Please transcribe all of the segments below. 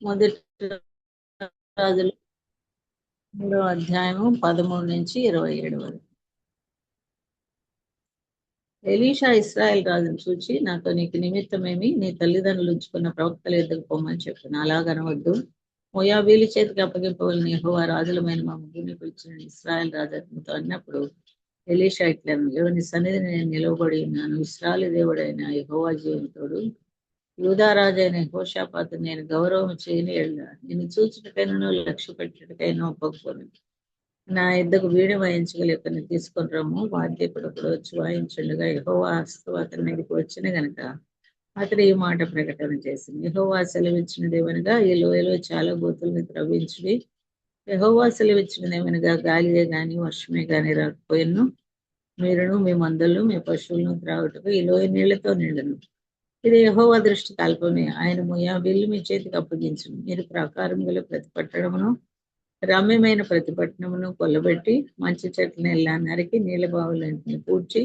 మొదటి రాజులు 3వ అధ్యాయము 13 నుంచి 27 వరకు. ఎలీషా ఇశ్రాయేల్ రాజును చూచి, నాతో నీకు నిమిత్తమేమి, నీ తల్లిదండ్రులు ఉంచుకున్న ప్రవక్తల ఎద్దకు పొమ్మని చెప్పాను. అలాగనవద్దు, మోయాబీలు చేతికి అప్పగింపవలని యెహోవా రాజులమైన మా ముగ్గురిని పిలిచిన ఇశ్రాయేల్ రాజు అతనితో అన్నప్పుడు, ఎలీషా ఇట్లను, ఎవని సన్నిధిని నేను నిలవబడి ఉన్నాను, ఇశ్రాయేలు దేవుడైన యెహోవా జీవనతోడు, యూదారాజైన యెహోషాపాతు నేను గౌరవం చేయని ఎడల నేను చూచుటకైనను లక్ష్య పెట్టుటకైనా ఒప్పకపోను. నా ఇద్దరు వీణ వాయించగలిగిన తీసుకొని రమ్ము, వాద్యకుడు వచ్చి వాయించుండగా యెహోవా హస్తము అతని మీదకి వచ్చిన గనక అతడు ఈ మాట ప్రకటన చేసింది. యెహోవా సెలవిచ్చినదేమనగా, ఈ లోయలో చాలా గోతుల్ని త్రవ్వించుడి. యెహోవా సెలవిచ్చినదేమనగా, గాలియే గాని వర్షమే గాని రాకపోయిను, మీరును మీ మందలను మీ పశువులను త్రాగుటకు ఈ లోయ నీళ్లతో నిండును. ఇది యెహోవా దృష్టికి అల్పమే. ఆయన మోయాబీలు మీ చేతికి అప్పగించును. మీరు ప్రాకారం గల ప్రతి పట్టణమును, రమ్యమైన ప్రతి పట్టణమును కొల్లబెట్టి, మంచి చెట్లను ఎలా నరికి, నీళ్ళ బావులన్నింటిని పూడ్చి,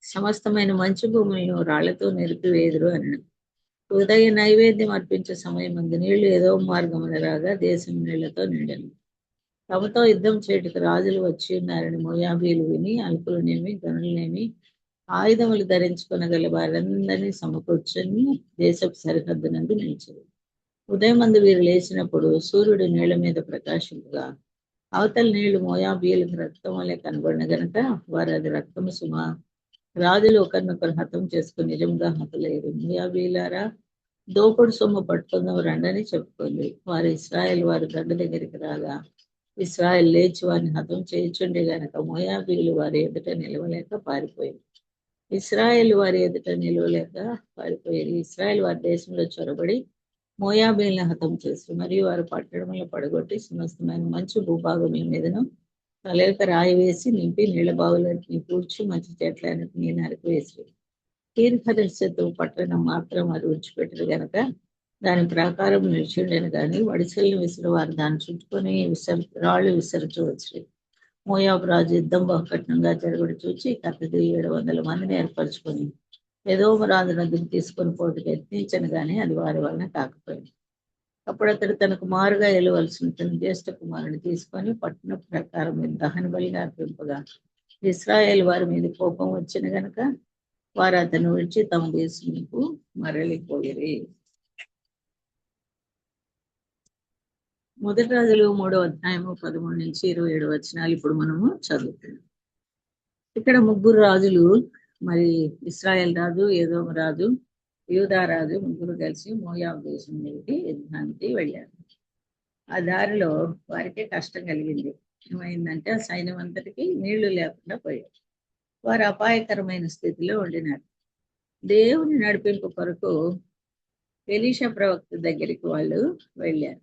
సమస్తమైన మంచి భూములను రాళ్లతో నిలిపివేదురు అన్నాడు. ఉదయ నైవేద్యం అర్పించే సమయం ముందు నీళ్లు ఏదో మార్గమున రాగా దేశం నీళ్లతో నిండను. తమతో యుద్ధం చేయుటకు రాజులు వచ్చి ఉన్నారని మోయాబీలు విని, అల్పులనేమి గనులనేమి ఆయుధములు ధరించుకొనగల వారందరినీ సమకూర్చొని దేశపు సరిహద్దునందు నిలిచారు. ఉదయమందు వీరు లేచినప్పుడు సూర్యుడు నీళ్ల మీద ప్రకాశింపగా, అవతల నీళ్లు మోయాబీయులకు రక్తం వలె కనబడిన గనక వారు అది రక్తము సుమ, రాజులు ఒకరినొకరు హతం చేసుకుని నిజంగా హతులేరు. మోయాబీయులారా, దోపుడు సొమ్ము పట్టుకుందాం రండని చెప్పుకుంది. వారు ఇశ్రాయేల్ వారి దండ దగ్గరికి రాగా, ఇశ్రాయేల్ లేచి వారిని హతం చేయుచుండే గనక మోయాబీయులు వారి ఎదుట నిలవలేక పారిపోయింది. ఇశ్రాయేల్ వారి ఎదుట నిలవలేక పారిపోయారు. ఇశ్రాయేల్ వారి దేశంలో చొరబడి మోయాబీలను హతం చేసి మరియు వారి పట్టణంలో పడగొట్టి సమస్తమైన మంచి భూభాగం మీదను తలెక రాయి వేసి నింపి నీళ్ల బావులన్నింటినీ పూడ్చి మంచి చెట్లన్నింటినీ నరికివేసి తీర్ఘదర్శతో పట్టణం మాత్రం అది విడిచిపెట్టరు గనక దాని ప్రాకారం నిలిచిండను కానీ వడిసెలను విసిరి వారు దాన్ని చుట్టుకొని రాళ్ళు విసరచవచ్చు. మోయాబు రాజు యుద్ధం బహుకఠినంగా జరుగుడు చూచి కత్తది 700 మందిని ఏర్పరచుకొని ఎదోము రాజు నదులు తీసుకొని పోటుకు యత్నించను గాని అది వారి వలన కాకపోయింది. అప్పుడు అతడు తన కుమారుగా ఎలువలసిన తన జ్యేష్ఠ కుమారుని తీసుకొని పట్టణ ప్రకారం మీద దహన బలిగా అర్పింపగా ఇశ్రాయేల్ వారి మీద కోపం వచ్చిన గనక వారు అతను విడిచి తమ దేశంకు మరలిపోయిరి. మొదటి రాజులు 3వ అధ్యాయము 13 నుంచి 27 వచనాలు ఇప్పుడు మనము చదువుతున్నాం. ఇక్కడ ముగ్గురు రాజులు, మరి ఇశ్రాయేల్ రాజు, ఎదోము రాజు, యూదా రాజు ముగ్గురు కలిసి మోయాబు దేశం మీదకి యుద్ధానికి వెళ్ళారు. ఆ దారిలో వారికి కష్టం కలిగింది. ఏమైందంటే ఆ సైన్యం అంతటికి నీళ్లు లేకుండా పోయారు. వారు అపాయకరమైన స్థితిలో ఉండినారు. దేవుని నడిపింపు కొరకు ఎలీషా ప్రవక్త దగ్గరికి వాళ్ళు వెళ్ళారు.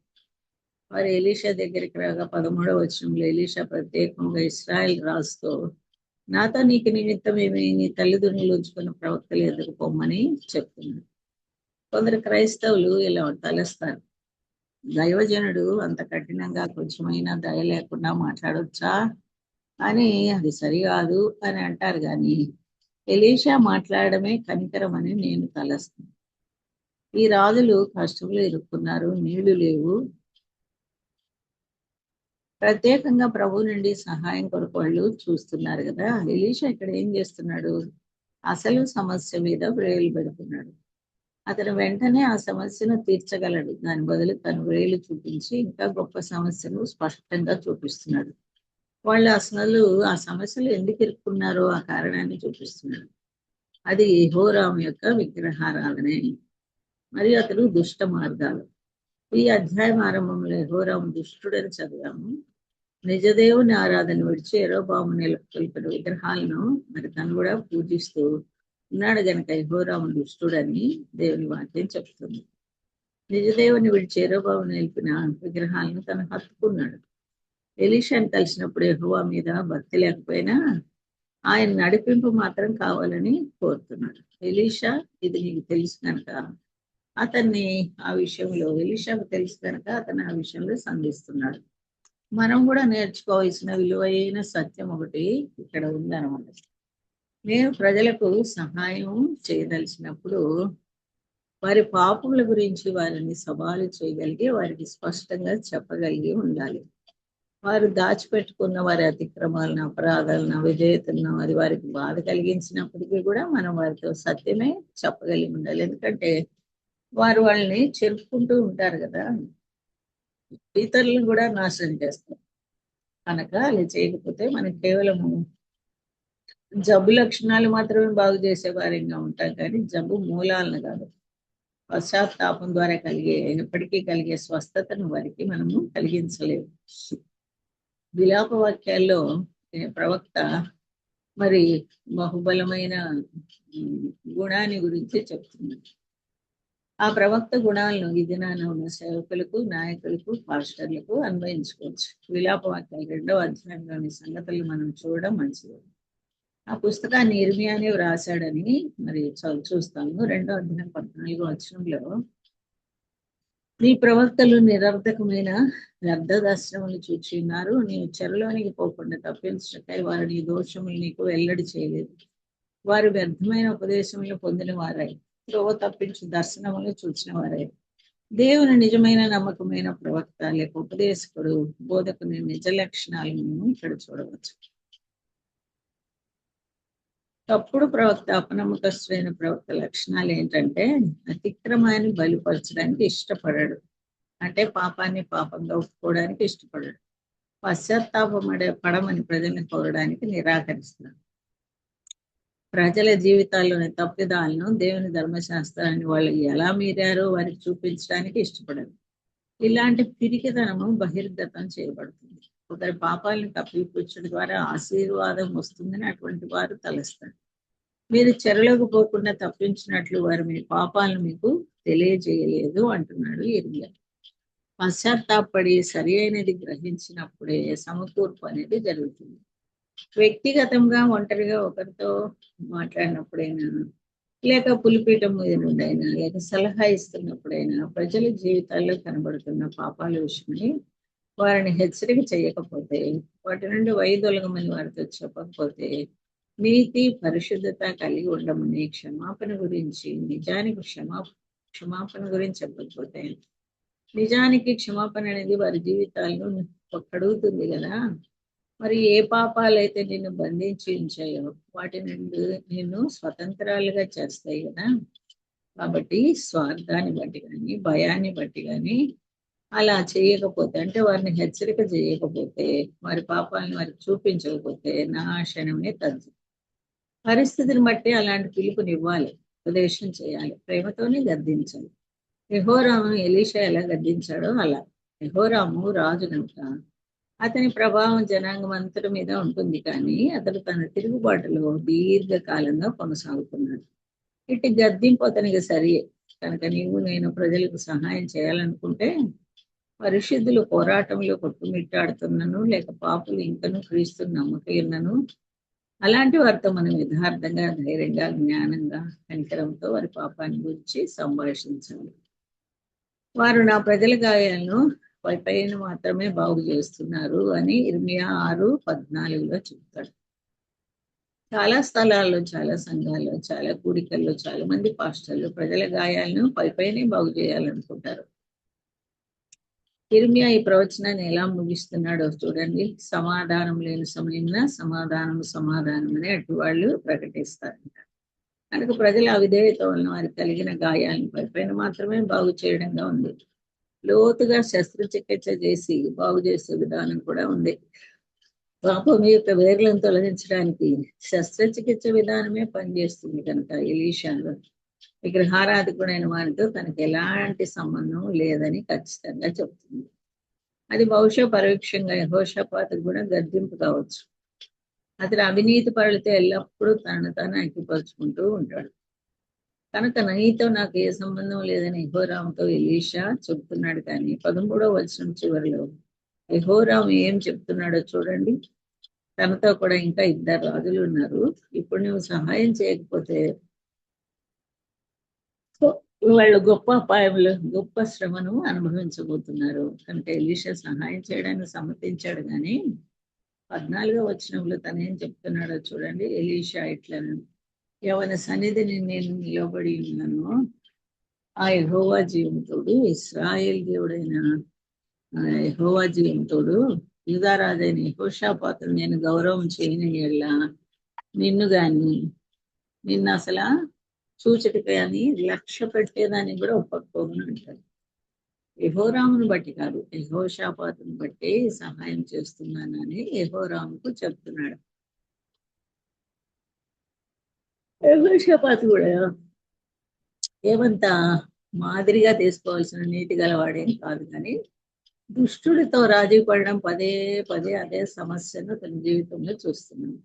వారు ఎలీషా దగ్గరికి రాగా 13వ వచనంలో ఎలీషా ప్రత్యేకంగా ఇశ్రాయేల్ రాజుతో, నాతో నీకు నిమిత్తం ఏమి, నీ తల్లిదండ్రులు ఉంచుకున్న ప్రవక్తలు ఎదురు పొమ్మని చెప్తున్నారు. కొందరు క్రైస్తవులు ఇలా తలస్తారు, దైవజనుడు అంత కఠినంగా కొంచెమైనా దయ లేకుండా మాట్లాడొచ్చా అని, అది సరికాదు అని అంటారు. కానీ ఎలీషా మాట్లాడమే కనికరం అని నేను తలస్తాను. ఈ రాజులు కష్టంలో ఇరుక్కున్నారు, నీళ్లు లేవు, ప్రత్యేకంగా ప్రభు నుండి సహాయం కొరకు వాళ్ళు చూస్తున్నారు కదా. ఎలీషా ఇక్కడ ఏం చేస్తున్నాడు, అసలు సమస్య మీద వ్రేలు పెడుతున్నాడు. అతను వెంటనే ఆ సమస్యను తీర్చగలడు, దాని బదులు తను వ్రేలు చూపించి ఇంకా గొప్ప సమస్యను స్పష్టంగా చూపిస్తున్నాడు. వాళ్ళు అసలు ఆ సమస్యలు ఎందుకు ఇరుక్కున్నారో ఆ కారణాన్ని చూపిస్తున్నాడు. అది యెహోరాము యొక్క విగ్రహారాధనే మరియు అతను దుష్ట మార్గాలు. ఈ అధ్యాయం ఆరంభంలో యెహోరాము దుష్టుడని చదివాము. నిజదేవుని ఆరాధన విడిచి యరొబాము నెలకొల్పిన విగ్రహాలను మరి తను కూడా పూజిస్తూ ఉన్నాడు గనక యెహోరాము దుష్టుడని దేవుని వాక్యం చెప్తుంది. నిజదేవుని విడిచి యరొబాము నిలిపిన విగ్రహాలను తను హత్తుకున్నాడు. ఎలీషాని కలిసినప్పుడు యెహోవా మీద భక్తి లేకపోయినా ఆయన నడిపింపు మాత్రం కావాలని కోరుతున్నాడు. ఎలీషా ఇది నీకు తెలుసు కనుక అతన్ని ఆ విషయంలో, ఎలీషాకు తెలుసు కనుక అతను ఆ విషయంలో సంధిస్తున్నాడు. మనం కూడా నేర్చుకోవాల్సిన విలువైన సత్యం ఒకటి ఇక్కడ ఉందన్నమాట. నేను ప్రజలకు సహాయం చేయదలిచినప్పుడు వారి పాపముల గురించి వారిని సవాలు చేయగలిగి వారికి స్పష్టంగా చెప్పగలిగి ఉండాలి. వారు దాచిపెట్టుకున్న వారి అతిక్రమాలను, అపరాధాలను, అవిధేయతలను అది వారికి బాధ కలిగించినప్పటికీ కూడా మనం వారితో సత్యమే చెప్పగలిగి ఉండాలి. ఎందుకంటే వారు వాళ్ళని చెరుపుకుంటూ ఉంటారు కదా, ఇతరులను కూడా నాశనం చేస్తారు. కనుక అలా చేయకపోతే మనం కేవలము జబ్బు లక్షణాలు మాత్రమే బాగు చేసే వారిగా ఉంటాం, కానీ జబ్బు మూలాలను కాదు. పశ్చాత్తాపం ద్వారా ఎప్పటికీ కలిగే స్వస్థతను వారికి మనము కలిగించలేము. విలాప వాక్యాల్లో ప్రవక్త మరి బహుబలమైన గుణాన్ని గురించి చెప్తున్నాడు. ఆ ప్రవక్త గుణాలను ఈ దినాన ఉన్న సేవకులకు, నాయకులకు, పాస్టర్లకు అన్వయించుకోవచ్చు. విలాప వాక్యాలు 2వ అధ్యాయంలోని సంగతులు మనం చూడడం మంచిది. ఆ పుస్తకాన్ని ఇర్మియానే వ్రాసాడని మరి చూస్తాము. 2వ అధ్యాయం 14వ వచనంలో, నీ ప్రవక్తలు నిరర్ధకమైన వ్యర్థ దర్శనములు చూచి ఉన్నారు. నీవు చెరలోనికి పోకుండా తప్పించటకై వారు నీ దోషములు నీకు వెల్లడి చేయలేదు. వారు వ్యర్థమైన ఉపదేశములు పొందిన వారై త్రోవ తప్పించి దర్శనములు చూచిన వారై. దేవుని నిజమైన నమ్మకమైన ప్రవక్త లేక ఉపదేశకుడు, బోధకుని నిజ లక్షణాలను ఇక్కడ చూడవచ్చు. తప్పుడు ప్రవక్త, అపనమ్మకస్తులైన ప్రవక్త లక్షణాలు ఏంటంటే, అతిక్రమాన్ని బయలుపరచడానికి ఇష్టపడడు. అంటే పాపాన్ని పాపంగా ఒప్పుకోవడానికి ఇష్టపడడు. పడమని ప్రజల్ని కోరడానికి నిరాకరిస్తున్నాడు. ప్రజల జీవితాల్లోని తప్పిదాలను, దేవుని ధర్మశాస్త్రాన్ని వాళ్ళు ఎలా మీరారో వారికి చూపించడానికి ఇష్టపడరు. ఇలాంటి పిరికితనము బహిర్గతం చేయబడుతుంది. ఒకరి పాపాలను కప్పిపుచ్చడం ద్వారా ఆశీర్వాదం వస్తుందని అటువంటి వారు తలస్తారు. మీరు చెరలోకి పోకుండా తప్పించినట్లు వారు మీ పాపాలను మీకు తెలియజేయలేదు అంటున్నాడు ఇర్మియా. పశ్చాత్తాపడి సరి అయినది గ్రహించినప్పుడే సమకూర్పు అనేది జరుగుతుంది. వ్యక్తిగతంగా ఒంటరిగా ఒకరితో మాట్లాడినప్పుడైనా, లేక పులిపీఠం మీద నుండైనా, లేక సలహా ఇస్తున్నప్పుడైనా ప్రజల జీవితాల్లో కనబడుతున్న పాపాల విషయమై వారిని హెచ్చరిక చేయకపోతే, వాటి నుండి వైదొలగమని వారితో చెప్పకపోతే, నీతి పరిశుద్ధత కలిగి ఉండమని క్షమాపణ గురించి నిజానికి క్షమాపణ గురించి చెప్పకపోతే, నిజానికి క్షమాపణ అనేది వారి జీవితాలను కడుగుతుంది కదా. మరి ఏ పాపాలైతే నిన్ను బంధించి ఉంచాయో వాటి నుండి నిన్ను స్వతంత్రాలుగా చేస్తాయి కదా. కాబట్టి స్వార్థాన్ని బట్టి కానీ, భయాన్ని బట్టి కానీ అలా చేయకపోతే, అంటే వారిని హెచ్చరిక చేయకపోతే, వారి పాపాలను వారికి చూపించకపోతే నాశనమే తద్దు. పరిస్థితిని బట్టి అలాంటి పిలుపునివ్వాలి, ఉపదేశం చేయాలి, ప్రేమతోనే గద్దించాలి. యెహోరామును ఎలీషా ఎలా గద్దించాడో అలా. యెహోరాము రాజు కనుక అతని ప్రభావం జనాంగం అంతటి మీద ఉంటుంది, కానీ అతడు తన తిరుగుబాటులో దీర్ఘకాలంగా కొనసాగుతున్నాడు. ఇటు గద్దింపు అతనికి సరియే. కనుక నేను ప్రజలకు సహాయం చేయాలనుకుంటే, పరిశుద్ధులు పోరాటంలో కొట్టుమిట్టాడుతున్నను, లేక పాపులు ఇంకను క్రీస్తు నమ్మకయున్నను, అలాంటి వారితో మనం యథార్థంగా, ధైర్యంగా, జ్ఞానంగా, కనికరంతో వారి పాపాన్ని గురించి సంభాషించాలి. వారు నా ప్రజల గాయాలను పైన మాత్రమే బాగు చేస్తున్నారు అని ఇర్మియా 6:14 చెప్తాడు. చాలా స్థలాల్లో, చాలా సంఘాల్లో, చాలా కూడికల్లో చాలా మంది పాస్టర్లు ప్రజల గాయాలను పైనే బాగు చేయాలనుకుంటారు. ఇర్మియా ఈ ప్రవచనాన్ని ఎలా ముగిస్తున్నాడో చూడండి. సమాధానం లేని సమయంలో సమాధానం అని అటు వాళ్ళు ప్రకటిస్తారంట. కనుక ప్రజల అవిధేయత వలన వారికి కలిగిన గాయాలను పైన మాత్రమే బాగు చేయడంగా ఉంది. లోతుగా శస్త్రచికిత్స చేసి బాగు చేసే విధానం కూడా ఉంది. పాపం యొక్క వేర్లను తొలగించడానికి శస్త్రచికిత్స విధానమే పనిచేస్తుంది. కనుక ఎలీషా విగ్రహారాధకుడైన వారితో తనకు ఎలాంటి సంబంధం లేదని ఖచ్చితంగా చెప్తుంది. అది బహుశా పరోక్షంగా యెహోషాపాతుకు కూడా గద్దింపు కావచ్చు. అతను అవినీతి పరులతో ఎల్లప్పుడూ తనను తాను ఐక్యపరుచుకుంటూ ఉంటాడు. కనుక నీతో నాకు ఏ సంబంధం లేదని యెహోరాముతో ఎలీషా చెప్తున్నాడు. కానీ 13వ వచనం చివరిలో యెహోరాము ఏం చెప్తున్నాడో చూడండి. తనతో కూడా ఇంకా 2 రాజులు ఉన్నారు. ఇప్పుడు నువ్వు సహాయం చేయకపోతే వాళ్ళు గొప్ప అపాయంలో, గొప్ప శ్రమను అనుభవించబోతున్నారు. కనుక ఎలీషా సహాయం చేయడానికి సమ్మతించాడు. కానీ 14వ వచనంలో తను ఏం చెప్తున్నాడో చూడండి. ఎలీషా ఇట్లా, ఎవరి సన్నిధిని నేను నిలబడి ఉన్నాను ఆ యెహోవా జీవంతోడు, ఇశ్రాయేల్ దేవుడైన యెహోవా జీవంతోడు, యూదారాజైన యెహోషాపాతును నేను గౌరవం చేయని యెడల నిన్ను గాని నిన్ను అసలు చూచటికి అని లక్ష్య పెట్టేదాన్ని కూడా ఒప్పకపోను అంటారు. యెహోరామును బట్టి కాదు, యెహోషాపాతును బట్టి సహాయం చేస్తున్నానని యెహోరాముకు చెప్తున్నాడు. యెహోషాపాతు కూడా ఏమంతా మాదిరిగా తీసుకోవాల్సిన నీతి గలవాడేం కాదు, కానీ దుష్టుడితో రాజీ పడడం పదే పదే అదే సమస్యను తన జీవితంలో చూస్తున్నాడు.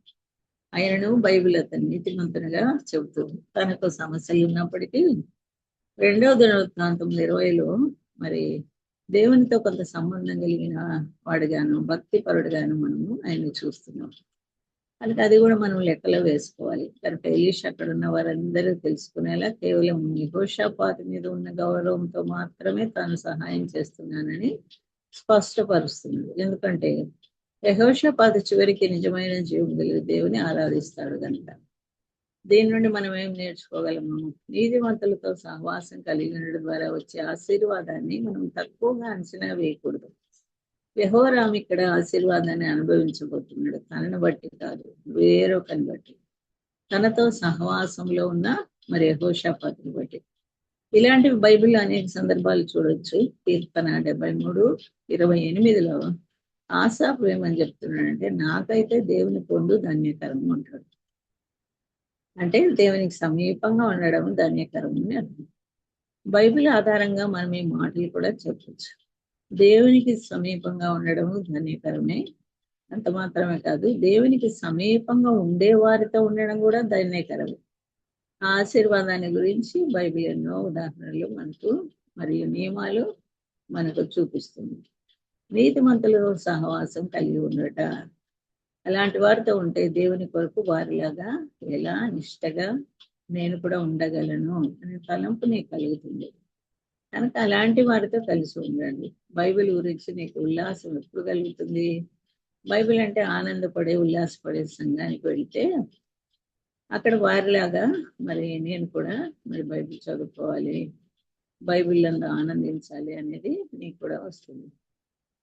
ఆయనను బైబిల్ అతను నీతిమంతునిగా చెబుతుంది. తనకు సమస్యలు ఉన్నప్పటికీ 2వ దినవృత్తాంతం 20లో మరి దేవునితో కొంత సంబంధం కలిగిన వాడుగాను భక్తి పరుడుగాను మనము ఆయన చూస్తున్నాం. కనుక అది కూడా మనం లెక్కలో వేసుకోవాలి. కనుక ఎలీషా అక్కడ ఉన్న వారందరూ తెలుసుకునేలా కేవలం యెహోషాపాతు మీద ఉన్న గౌరవంతో మాత్రమే తాను సహాయం చేస్తున్నానని స్పష్టపరుస్తున్నాడు. ఎందుకంటే యెహోషాపాతు చివరికి నిజమైన జీవం కలిగి దేవుని ఆరాధిస్తాడు కనుక. దీని నుండి మనం ఏం నేర్చుకోగలము? నీతిమంతులతో సహవాసం కలిగి ఉండడం ద్వారా వచ్చే ఆశీర్వాదాన్ని మనం తక్కువగా అంచనా వేయకూడదు. యెహోరాము ఇక్కడ ఆశీర్వాదాన్ని అనుభవించబోతున్నాడు, తనను బట్టి కాదు, వేరొకరిని బట్టి, తనతో సహవాసంలో ఉన్న మరి యెహోషాపాతుని బట్టి. ఇలాంటివి బైబిల్లో అనేక సందర్భాలు చూడొచ్చు. కీర్తన 73:28లో ఆసాపు ఏమని చెప్తున్నాడంటే, నాకైతే దేవుని పొందు ధన్యకరము అంటాడు. అంటే దేవునికి సమీపంగా ఉండడం ధన్యకరం అని అర్థం. బైబిల్ ఆధారంగా మనం ఈ మాటలు కూడా చెప్పచ్చు. దేవునికి సమీపంగా ఉండడము ధన్యకరమే, అంత మాత్రమే కాదు, దేవునికి సమీపంగా ఉండే వారితో ఉండడం కూడా ధన్యకరమే. ఆ ఆశీర్వాదాన్ని గురించి బైబిల్ ఎన్నో ఉదాహరణలు మనకు మరియు నియమాలు మనకు చూపిస్తుంది. నీతిమంతుల సహవాసం కలిగి ఉండట, అలాంటి వారితో ఉంటే దేవుని కొరకు వారిలాగా ఎలా నిష్టగా నేను కూడా ఉండగలను అనే తలంపు నీకు కలుగుతుంది. కనుక అలాంటి వారితో కలిసి ఉండండి. బైబిల్ గురించి నీకు ఉల్లాసం ఎప్పుడు కలుగుతుంది? బైబిల్ అంటే ఆనందపడే ఉల్లాసపడే సంఘానికి వెళితే అక్కడ వారిలాగా మరి నేను కూడా మరి బైబిల్ చదువుకోవాలి, బైబిల్ అంతా ఆనందించాలి అనేది నీకు కూడా వస్తుంది.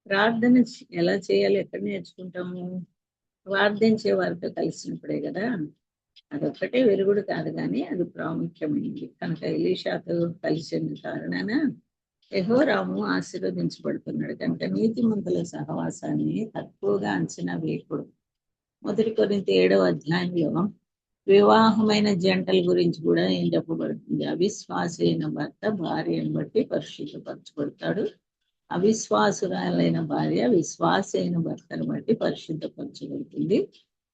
ప్రార్థన ఎలా చేయాలి, ఎక్కడ నేర్చుకుంటాము? ప్రార్థించే వారితో కలిసినప్పుడే కదా. అదొక్కటే వెలుగుడు కాదు, కానీ అది ప్రాముఖ్యమైనది. కనుక ఎలీషాతో కలిసిన కారణాన యెహోరాము ఆశీర్వదించబడుతున్నాడు. కనుక నీతిమంతుల సహవాసాన్ని తక్కువగా అంచనా వేయకూడదు. 1 కొరింథీ 7వ అధ్యాయంలో వివాహమైన జంటల గురించి కూడా ఏం చెప్పబడుతుంది? అవిశ్వాసి అయిన భర్త భార్యను బట్టి పరిశుద్ధపరచబడతాడు, అవిశ్వాసురాలైన భార్య విశ్వాసి అయిన భర్తను బట్టి పరిశుద్ధపరచబడుతుంది.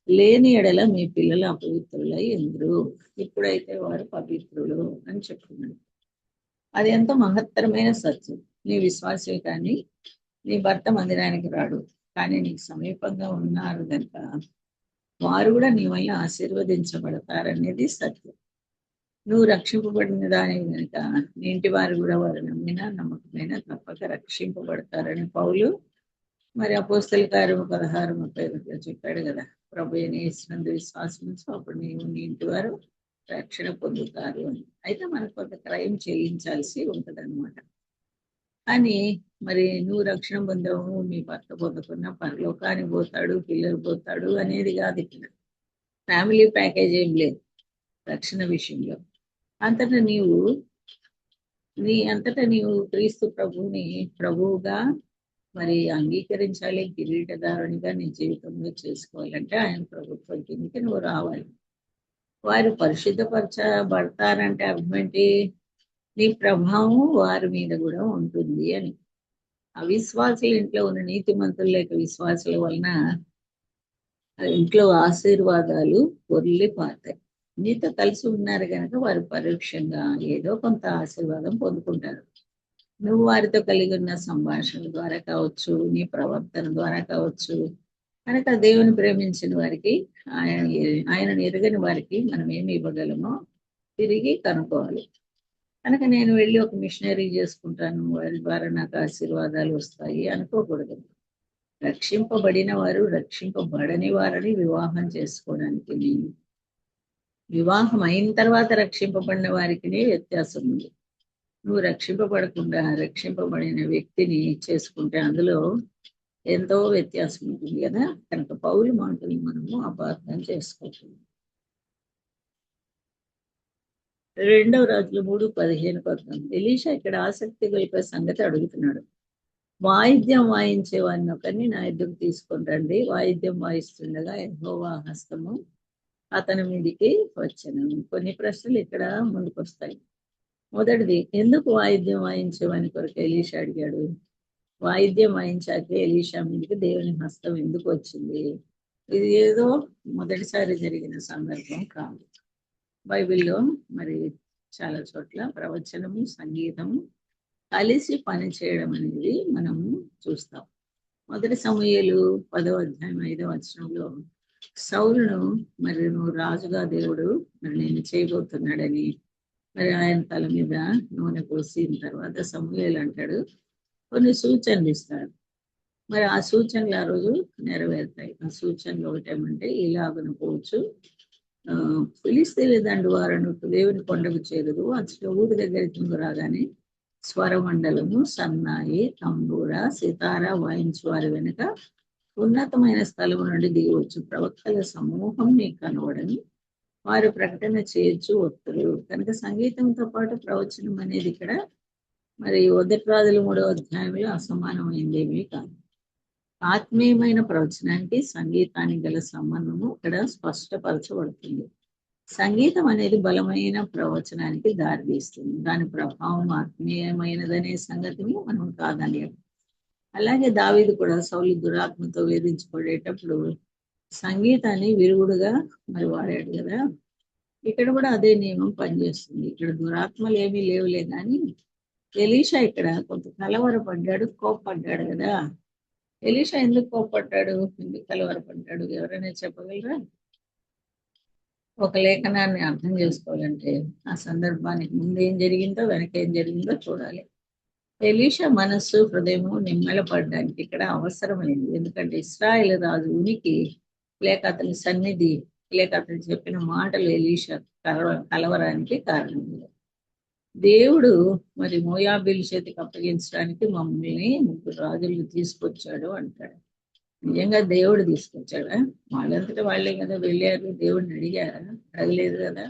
లేని ఎడల మీ పిల్లలు అపవిత్రులై ఎందురు, ఇప్పుడైతే వారు పవిత్రులు అని చెప్తున్నాడు. అది ఎంతో మహత్తరమైన సత్యం. నీ విశ్వాసే కానీ నీ భర్త మందిరానికి రాడు, కానీ నీకు సమీపంగా ఉన్నారు కనుక వారు కూడా నీ వల్ల ఆశీర్వదించబడతారనేది సత్యం. నువ్వు రక్షింపబడిన దాని కనుక నీ ఇంటి వారు కూడా వారు నమ్మినా నమ్మకమైన తప్పక రక్షింపబడతారని పౌలు మరి అపోస్తల కార్యము 16:31 చెప్పాడు కదా. ప్రభు యేసునందు విశ్వాసం ఉంచు, అప్పుడు నీవు నీ ఇంటి వారు రక్షణ పొందుతారు అని. అయితే మనకు కొంత క్రయం చెల్లించాల్సి ఉంటుంది అనమాట. అని మరి నువ్వు రక్షణ పొందావు, మీ భర్త పొందకున్నా పరలోకానికి పోతాడు, పిల్లలు పోతాడు అనేది కాదు. ఇక్కడ ఫ్యామిలీ ప్యాకేజ్ ఏం లేదు రక్షణ విషయంలో. అంతటా నీవు క్రీస్తు ప్రభువుని ప్రభువుగా మరి అంగీకరించాలి, కిరీటదారునిగా నీ జీవితంలో చేసుకోవాలంటే ఆయన ప్రభుత్వం కిందకి నువ్వు రావాలి. వారు పరిశుద్ధపరచబడతారంటే అర్థం ఏంటి? నీ ప్రభావం వారి మీద కూడా ఉంటుంది అని. అవిశ్వాసుల ఇంట్లో ఉన్న నీతిమంతుల లేక విశ్వాసుల వలన ఇంట్లో ఆశీర్వాదాలు పొర్లిపోతాయి. నీతో కలిసి ఉన్నారు కనుక వారు పరోక్షంగా ఏదో కొంత ఆశీర్వాదం పొందుకుంటారు. నువ్వు వారితో కలిగి ఉన్న సంభాషణ ద్వారా కావచ్చు, నీ ప్రవర్తన ద్వారా కావచ్చు. కనుక దేవుని ప్రేమించిన వారికి, ఆయన ఎరుగని వారికి మనం ఏమి ఇవ్వగలమో తిరిగి కనుక్కోవాలి. కనుక నేను వెళ్ళి ఒక మిషనరీ చేసుకుంటాను, వారి ద్వారా నాకు ఆశీర్వాదాలు వస్తాయి అనుకోకూడదు. రక్షింపబడిన వారు రక్షింపబడని వారిని వివాహం చేసుకోవడానికి, వివాహం అయిన తర్వాత రక్షింపబడిన వారికి వ్యత్యాసం ఉంది. నువ్వు రక్షింపబడకుండా రక్షింపబడిన వ్యక్తిని చేసుకుంటే అందులో ఎంతో వ్యత్యాసం ఉంటుంది కదా. కనుక పౌలు మాటలు మనము అపార్థం చేసుకోవచ్చు. 2 రాజులు 3:15 ఎలీషా ఇక్కడ ఆసక్తి గొలిపే సంగతి అడుగుతున్నాడు. వాయిద్యం వాయించే వారిని ఒకరిని నా ఎద్దుకు తీసుకొని రండి. వాయిద్యం వాయిస్తుండగా యెహోవా హస్తము అతని మీదికి వచ్చెను. కొన్ని ప్రశ్నలు ఇక్కడ ముందుకు వస్తాయి. మొదటిది, ఎందుకు వాయిద్యం వాయించేవాని కొరకు ఎలీషా అడిగాడు? వాయిద్యం వాయించాక ఎలీషా మీదకి దేవుని హస్తం ఎందుకు వచ్చింది? ఇది ఏదో మొదటిసారి జరిగిన సందర్భం కాదు. బైబిల్లో మరి చాలా చోట్ల ప్రవచనము, సంగీతము కలిసి పని చేయడం అనేది మనము చూస్తాం. 1 సమూయేలు 10వ అధ్యాయం 5వ వచనంలో సౌలును మరి నువ్వు రాజుగా దేవుడు మరి నేను చేయబోతున్నాడని మరి ఆయన తల మీద నూనె పోసిన తర్వాత సమూయేలు అంటాడు, కొన్ని సూచనలు ఇస్తాడు. మరి ఆ సూచనలు ఆ రోజు నెరవేరుతాయి. ఆ సూచనలు ఒకటేమంటే, ఇలాగను పోవచ్చు ఫిలిస్తీన్ల దండు వారను దేవుని కొండకు చేరదు. అసలు ఊరి దగ్గరికి రాగానే స్వరమండలము, సన్నాయి, తంబూర, సితార వాయించు వారి వెనుక ఉన్నతమైన స్థలము నుండి దిగవచ్చు. ప్రవక్తల సమూహం నీకు కనబడని వారు ప్రకటన చేయొచ్చు వక్తులు. కనుక సంగీతంతో పాటు ప్రవచనం అనేది ఇక్కడ మరి 1 రాజుల 3వ అధ్యాయంలో అసమానమైందేమీ కాదు. ఆత్మీయమైన ప్రవచనానికి సంగీతానికి గల సంబంధము ఇక్కడ స్పష్టపరచబడుతుంది. సంగీతం అనేది బలమైన ప్రవచనానికి దారితీస్తుంది. దాని ప్రభావం ఆత్మీయమైనదనే సంగతిని మనం కాదనియం. అలాగే దావీదు కూడా సౌలు దురాత్మతో వేధించబడేటప్పుడు సంగీతాన్ని విరుగుడుగా మరి వాడాడు కదా. ఇక్కడ కూడా అదే నియమం పనిచేస్తుంది. ఇక్కడ దురాత్మలు ఏమీ లేవులే కానీ ఎలీషా ఇక్కడ కొంత కలవరపడ్డాడు, కోప్పడ్డాడు కదా. ఎలీషా ఎందుకు కోప్పడ్డాడు, ఎందుకు కలవరపడ్డాడు, ఎవరైనా చెప్పగలరా? ఒక లేఖనాన్ని అర్థం చేసుకోవాలంటే ఆ సందర్భానికి ముందు ఏం జరిగిందో వెనక ఏం జరిగిందో చూడాలి. ఎలీషా మనస్సు, హృదయము నిమ్మలపడడానికి ఇక్కడ అవసరమైంది. ఎందుకంటే ఇశ్రాయేలు రాజు ఉనికి లేక అతని సన్నిధి లేక అతను చెప్పిన మాటలు ఎలీషా కలవరానికి కారణం. దేవుడు మరి మోయాబీల చేతికి అప్పగించడానికి మమ్మల్ని 3 రాజులు తీసుకొచ్చాడు అంటాడు. నిజంగా దేవుడు తీసుకొచ్చాడా? వాళ్ళంతటా వాళ్ళే కదా వెళ్ళారు. దేవుడిని అడిగారా? అడగలేదు కదా.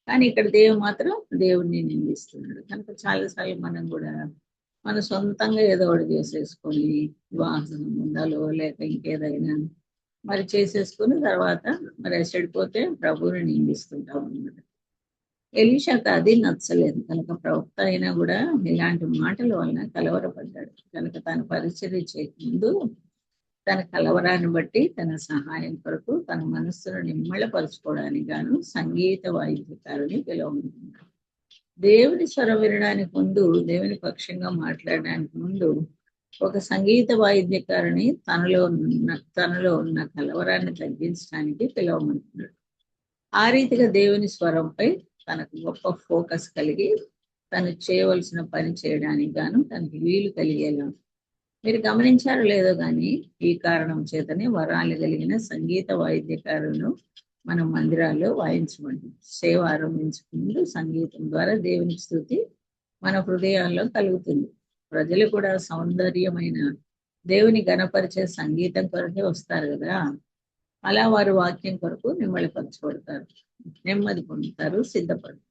కానీ ఇక్కడ దేవుడు మాత్రం దేవుడిని నిందిస్తున్నాడు. కనుక చాలాసార్లు మనం కూడా మన సొంతంగా ఏదో ఒకటి చేసేసుకొని వివాహ సంబంధాలు లేక ఇంకేదైనా మరి చేసేసుకుని తర్వాత మరి చెడిపోతే ప్రభువుని నిందిస్తుంటాం అన్నమాట. ఎలీషాకు అది నచ్చలేదు. కనుక ప్రవక్త అయినా కూడా ఇలాంటి మాటల వలన కలవరపడ్డాడు. కనుక తన పరిచర్య చేయకముందు తన కలవరాన్ని బట్టి తన సహాయం కొరకు తన మనస్సును నిమ్మళపరుచుకోవడానికి గాను సంగీత వాయిద్యకారుని పిలువమంటున్నాడు. దేవుని స్వరం వినడానికి ముందు, దేవుని పక్షంగా మాట్లాడడానికి ముందు ఒక సంగీత వాయిద్యకారుని తనలో ఉన్న కలవరాన్ని తగ్గించడానికి పిలవమంటున్నాడు. ఆ రీతిగా దేవుని స్వరంపై తనకు గొప్ప ఫోకస్ కలిగి తను చేయవలసిన పని చేయడానికి గాను తనకి వీలు కలిగేలా. మీరు గమనించారో లేదో కానీ ఈ కారణం చేతనే వరాలు కలిగిన సంగీత వాయిద్యకారులను మన మందిరాల్లో వాయించమంటుంది. సేవ ఆరంభించకముందు సంగీతం ద్వారా దేవుని స్తుతి మన హృదయాల్లో కలుగుతుంది. ప్రజలు కూడా సౌందర్యమైన దేవుని గణపరిచే సంగీతం కొరకే వస్తారు కదా. అలా వారు వాక్యం కొరకు నిమ్మళపరచబడతారు, నెమ్మది పొందుతారు, సిద్ధపడతారు.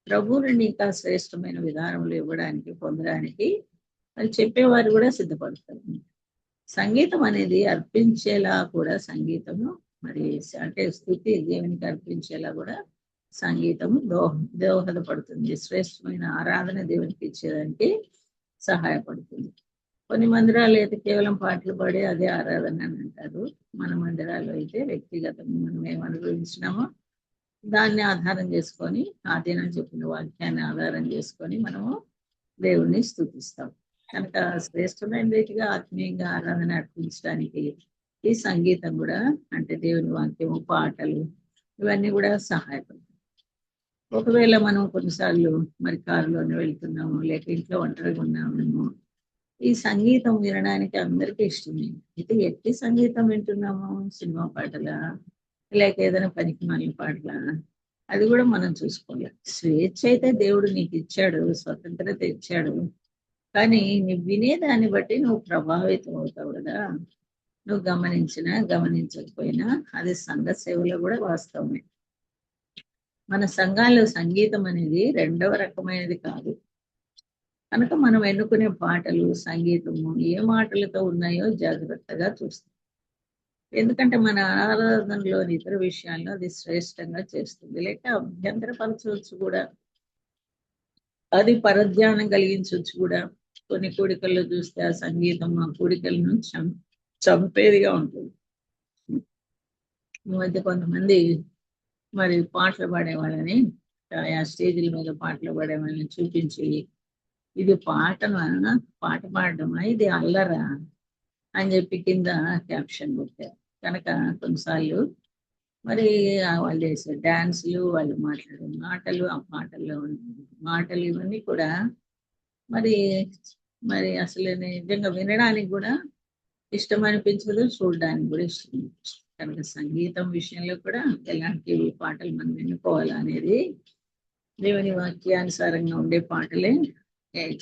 ప్రభువుని ఇంకా శ్రేష్టమైన విధానంలో ఇవ్వడానికి పొందడానికి అని చెప్పేవారు కూడా సిద్ధపడతారు. సంగీతం అనేది అర్పించేలా కూడా సంగీతము మరి అంటే స్థుతి దేవునికి అర్పించేలా కూడా సంగీతము దోహదపడుతుంది. శ్రేష్టమైన ఆరాధన దేవునికి ఇచ్చేదానికి సహాయపడుతుంది. కొన్ని మందిరాలు అయితే కేవలం పాటలు పాడి అదే ఆరాధన అని అంటారు. మన మందిరాల్లో అయితే వ్యక్తిగతంగా మనం ఏం అనుభవించినామో దాన్ని ఆధారం చేసుకొని ఆ దినం చెప్పిన వాక్యాన్ని ఆధారం చేసుకొని మనము దేవుణ్ణి స్తుతిస్తాం. కనుక శ్రేష్టమైన రీతిగా ఆత్మీయంగా ఆరాధన అర్పించడానికి ఈ సంగీతం కూడా అంటే దేవుని వాక్యము, పాటలు ఇవన్నీ కూడా సహాయపడతాయి. ఒకవేళ మనం కొన్నిసార్లు మరి కారులోనే వెళ్తున్నాము లేక ఇంట్లో ఒంటరిగా ఉన్నాము, ఈ సంగీతం వినడానికి అందరికీ ఇష్టమే. అయితే ఎట్టి సంగీతం వింటున్నాము? సినిమా పాటలా లేక ఏదైనా పనికి మాలిన పాటలా? అది కూడా మనం చూసుకోవాలి. స్వేచ్ఛ అయితే దేవుడు నీకు ఇచ్చాడు, స్వతంత్రత ఇచ్చాడు. కానీ నువ్వు వినేదాన్ని బట్టి నువ్వు ప్రభావితం అవుతావు కదా. నువ్వు గమనించినా గమనించకపోయినా అది సంఘ సేవలో కూడా వాస్తవమే. మన సంఘాల్లో సంగీతం అనేది రెండవ రకమైనది కాదు. కనుక మనం ఎన్నుకునే పాటలు, సంగీతము ఏ మాటలతో ఉన్నాయో జాగ్రత్తగా చూస్తాం. ఎందుకంటే మన ఆరాధనలోని ఇతర విషయాల్లో అది శ్రేష్టంగా చేస్తుంది, లేక అభ్యంతరపరచవచ్చు కూడా. అది పరధ్యానం కలిగించవచ్చు కూడా. కొన్ని కూడికల్లో చూస్తే ఆ సంగీతం ఆ కూడికలను చంపేదిగా ఉంటుంది. ఈ మధ్య కొంతమంది మరి పాటలు పాడే వాళ్ళని, ఆ స్టేజీల మీద పాటలు పాడే వాళ్ళని చూపించి, ఇది పాట పాడటమా, ఇది అల్లరా అని చెప్పి కింద క్యాప్షన్ పెట్టారు. కనుక కొన్నిసార్లు మరి వాళ్ళు చేసే డాన్సులు, వాళ్ళు మాట్లాడే మాటలు, ఆ పాటల్లో మాటలు ఇవన్నీ కూడా మరి మరి అసలు నిజంగా వినడానికి కూడా ఇష్టం అనిపించదు, చూడడానికి కూడా ఇష్టం అనిపించదు. కనుక సంగీతం విషయంలో కూడా ఎలాంటి పాటలు మనం ఎన్నుకోవాలా అనేది దేవుని వాక్యానుసారంగా ఉండే పాటలే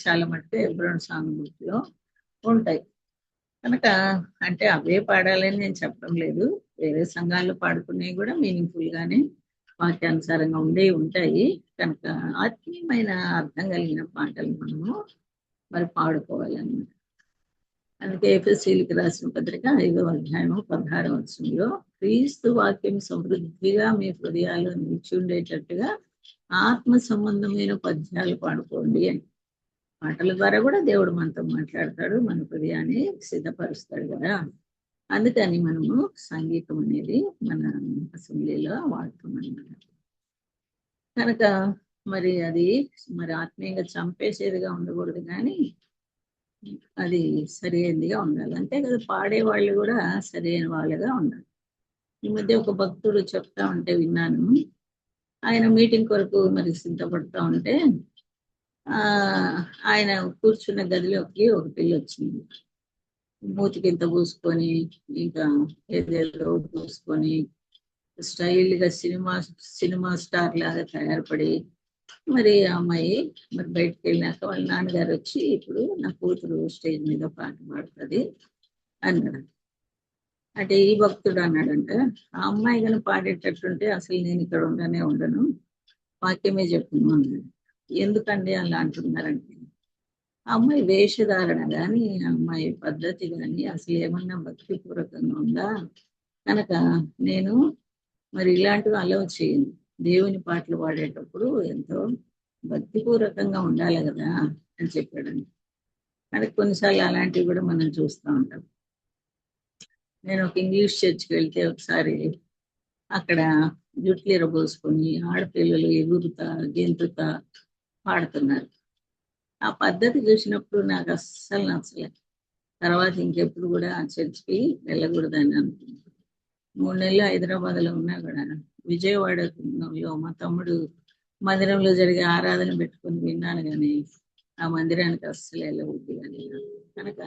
చాలా మటుకు ఎబ్రోన్ సాంగ్ బుక్ లో ఉంటాయి. కనుక అంటే అవే పాడాలని నేను చెప్పడం లేదు, వేరే సంఘాల్లో పాడుకునేవి కూడా మీనింగ్ఫుల్ గానే వాక్యానుసారంగా ఉంటాయి. కనుక ఆత్మీయమైన అర్థం కలిగిన పాటలు మనము మరి పాడుకోవాలన్నమాట. అందుకే ఎఫెసీయులకు రాసిన పత్రిక 5వ అధ్యాయము 16వ వచనంలో క్రీస్తు వాక్యం సమృద్ధిగా మీ హృదయాల్లో నిలిచి ఉండేటట్టుగా ఆత్మ సంబంధమైన పద్యాలు పాడుకోండి అని. పాటల ద్వారా కూడా దేవుడు మనతో మాట్లాడతాడు, మన హృదయాన్ని సిద్ధపరుస్తాడు కదా. అందుకని మనము సంగీతం అనేది మన అసెంబ్లీలో వాడుతామన్నమాట. కనుక మరి అది మరి ఆత్మీయంగా చంపేసేదిగా ఉండకూడదు, కానీ అది సరైనదిగా ఉండాలి. అంతే కదా, పాడేవాళ్ళు కూడా సరైన వాళ్ళుగా ఉండాలి. ఈ మధ్య ఒక భక్తుడు చెప్తా ఉంటే విన్నాను. ఆయన మీటింగ్ కొరకు మరి సిద్ధపడతా ఉంటే ఆయన కూర్చున్న గదిలోకి ఒక పిల్ల వచ్చింది. మూతికి ఇంత పూసుకొని, ఇంకా ఏదేదో పూసుకొని, స్టైల్గా సినిమా స్టార్ లాగా తయారుపడి, మరి ఆ అమ్మాయి మరి బయటకు వెళ్ళినాక వాళ్ళ నాన్నగారు వచ్చి, ఇప్పుడు నా కూతురు స్టేజ్ మీద పాట పాడుతుంది అన్నాడు. అంటే ఈ భక్తుడు అన్నాడంట, ఆ అమ్మాయి కానీ పాడేటట్టుంటే అసలు నేను ఇక్కడ ఉండను, వాక్యమే చెప్పను అన్నాడు. ఎందుకండి అలా అంటున్నారంటే, ఆ అమ్మాయి వేషధారణ కానీ, ఆ అమ్మాయి పద్ధతి కానీ అసలు ఏమన్నా భక్తిపూర్వకంగా ఉందా? కనుక నేను మరి ఇలాంటివి అలవ్ చేయను. దేవుని పాటలు పాడేటప్పుడు ఎంతో భక్తిపూర్వకంగా ఉండాలి కదా అని చెప్పాడండి. మనకి కొన్నిసార్లు అలాంటివి కూడా మనం చూస్తూ ఉంటాం. నేను ఒక ఇంగ్లీష్ చర్చ్కి వెళ్తే ఒకసారి అక్కడ జుట్లు ఎరబోసుకొని ఆడపిల్లలు ఎగురుతా గెంతుతా పాడుతున్నారు. ఆ పద్ధతి చూసినప్పుడు నాకు అస్సలు నచ్చలేదు. తర్వాత ఇంకెప్పుడు కూడా ఆ చర్చ్కి వెళ్ళకూడదని అనుకున్నాను. 3 నెలలు హైదరాబాద్లో ఉన్నా కూడా విజయవాడలో మా తమ్ముడు మందిరంలో జరిగే ఆరాధన పెట్టుకొని విన్నాను, కానీ ఆ మందిరానికి అస్సలు వెళ్ళబుద్ధి కానీ. కనుక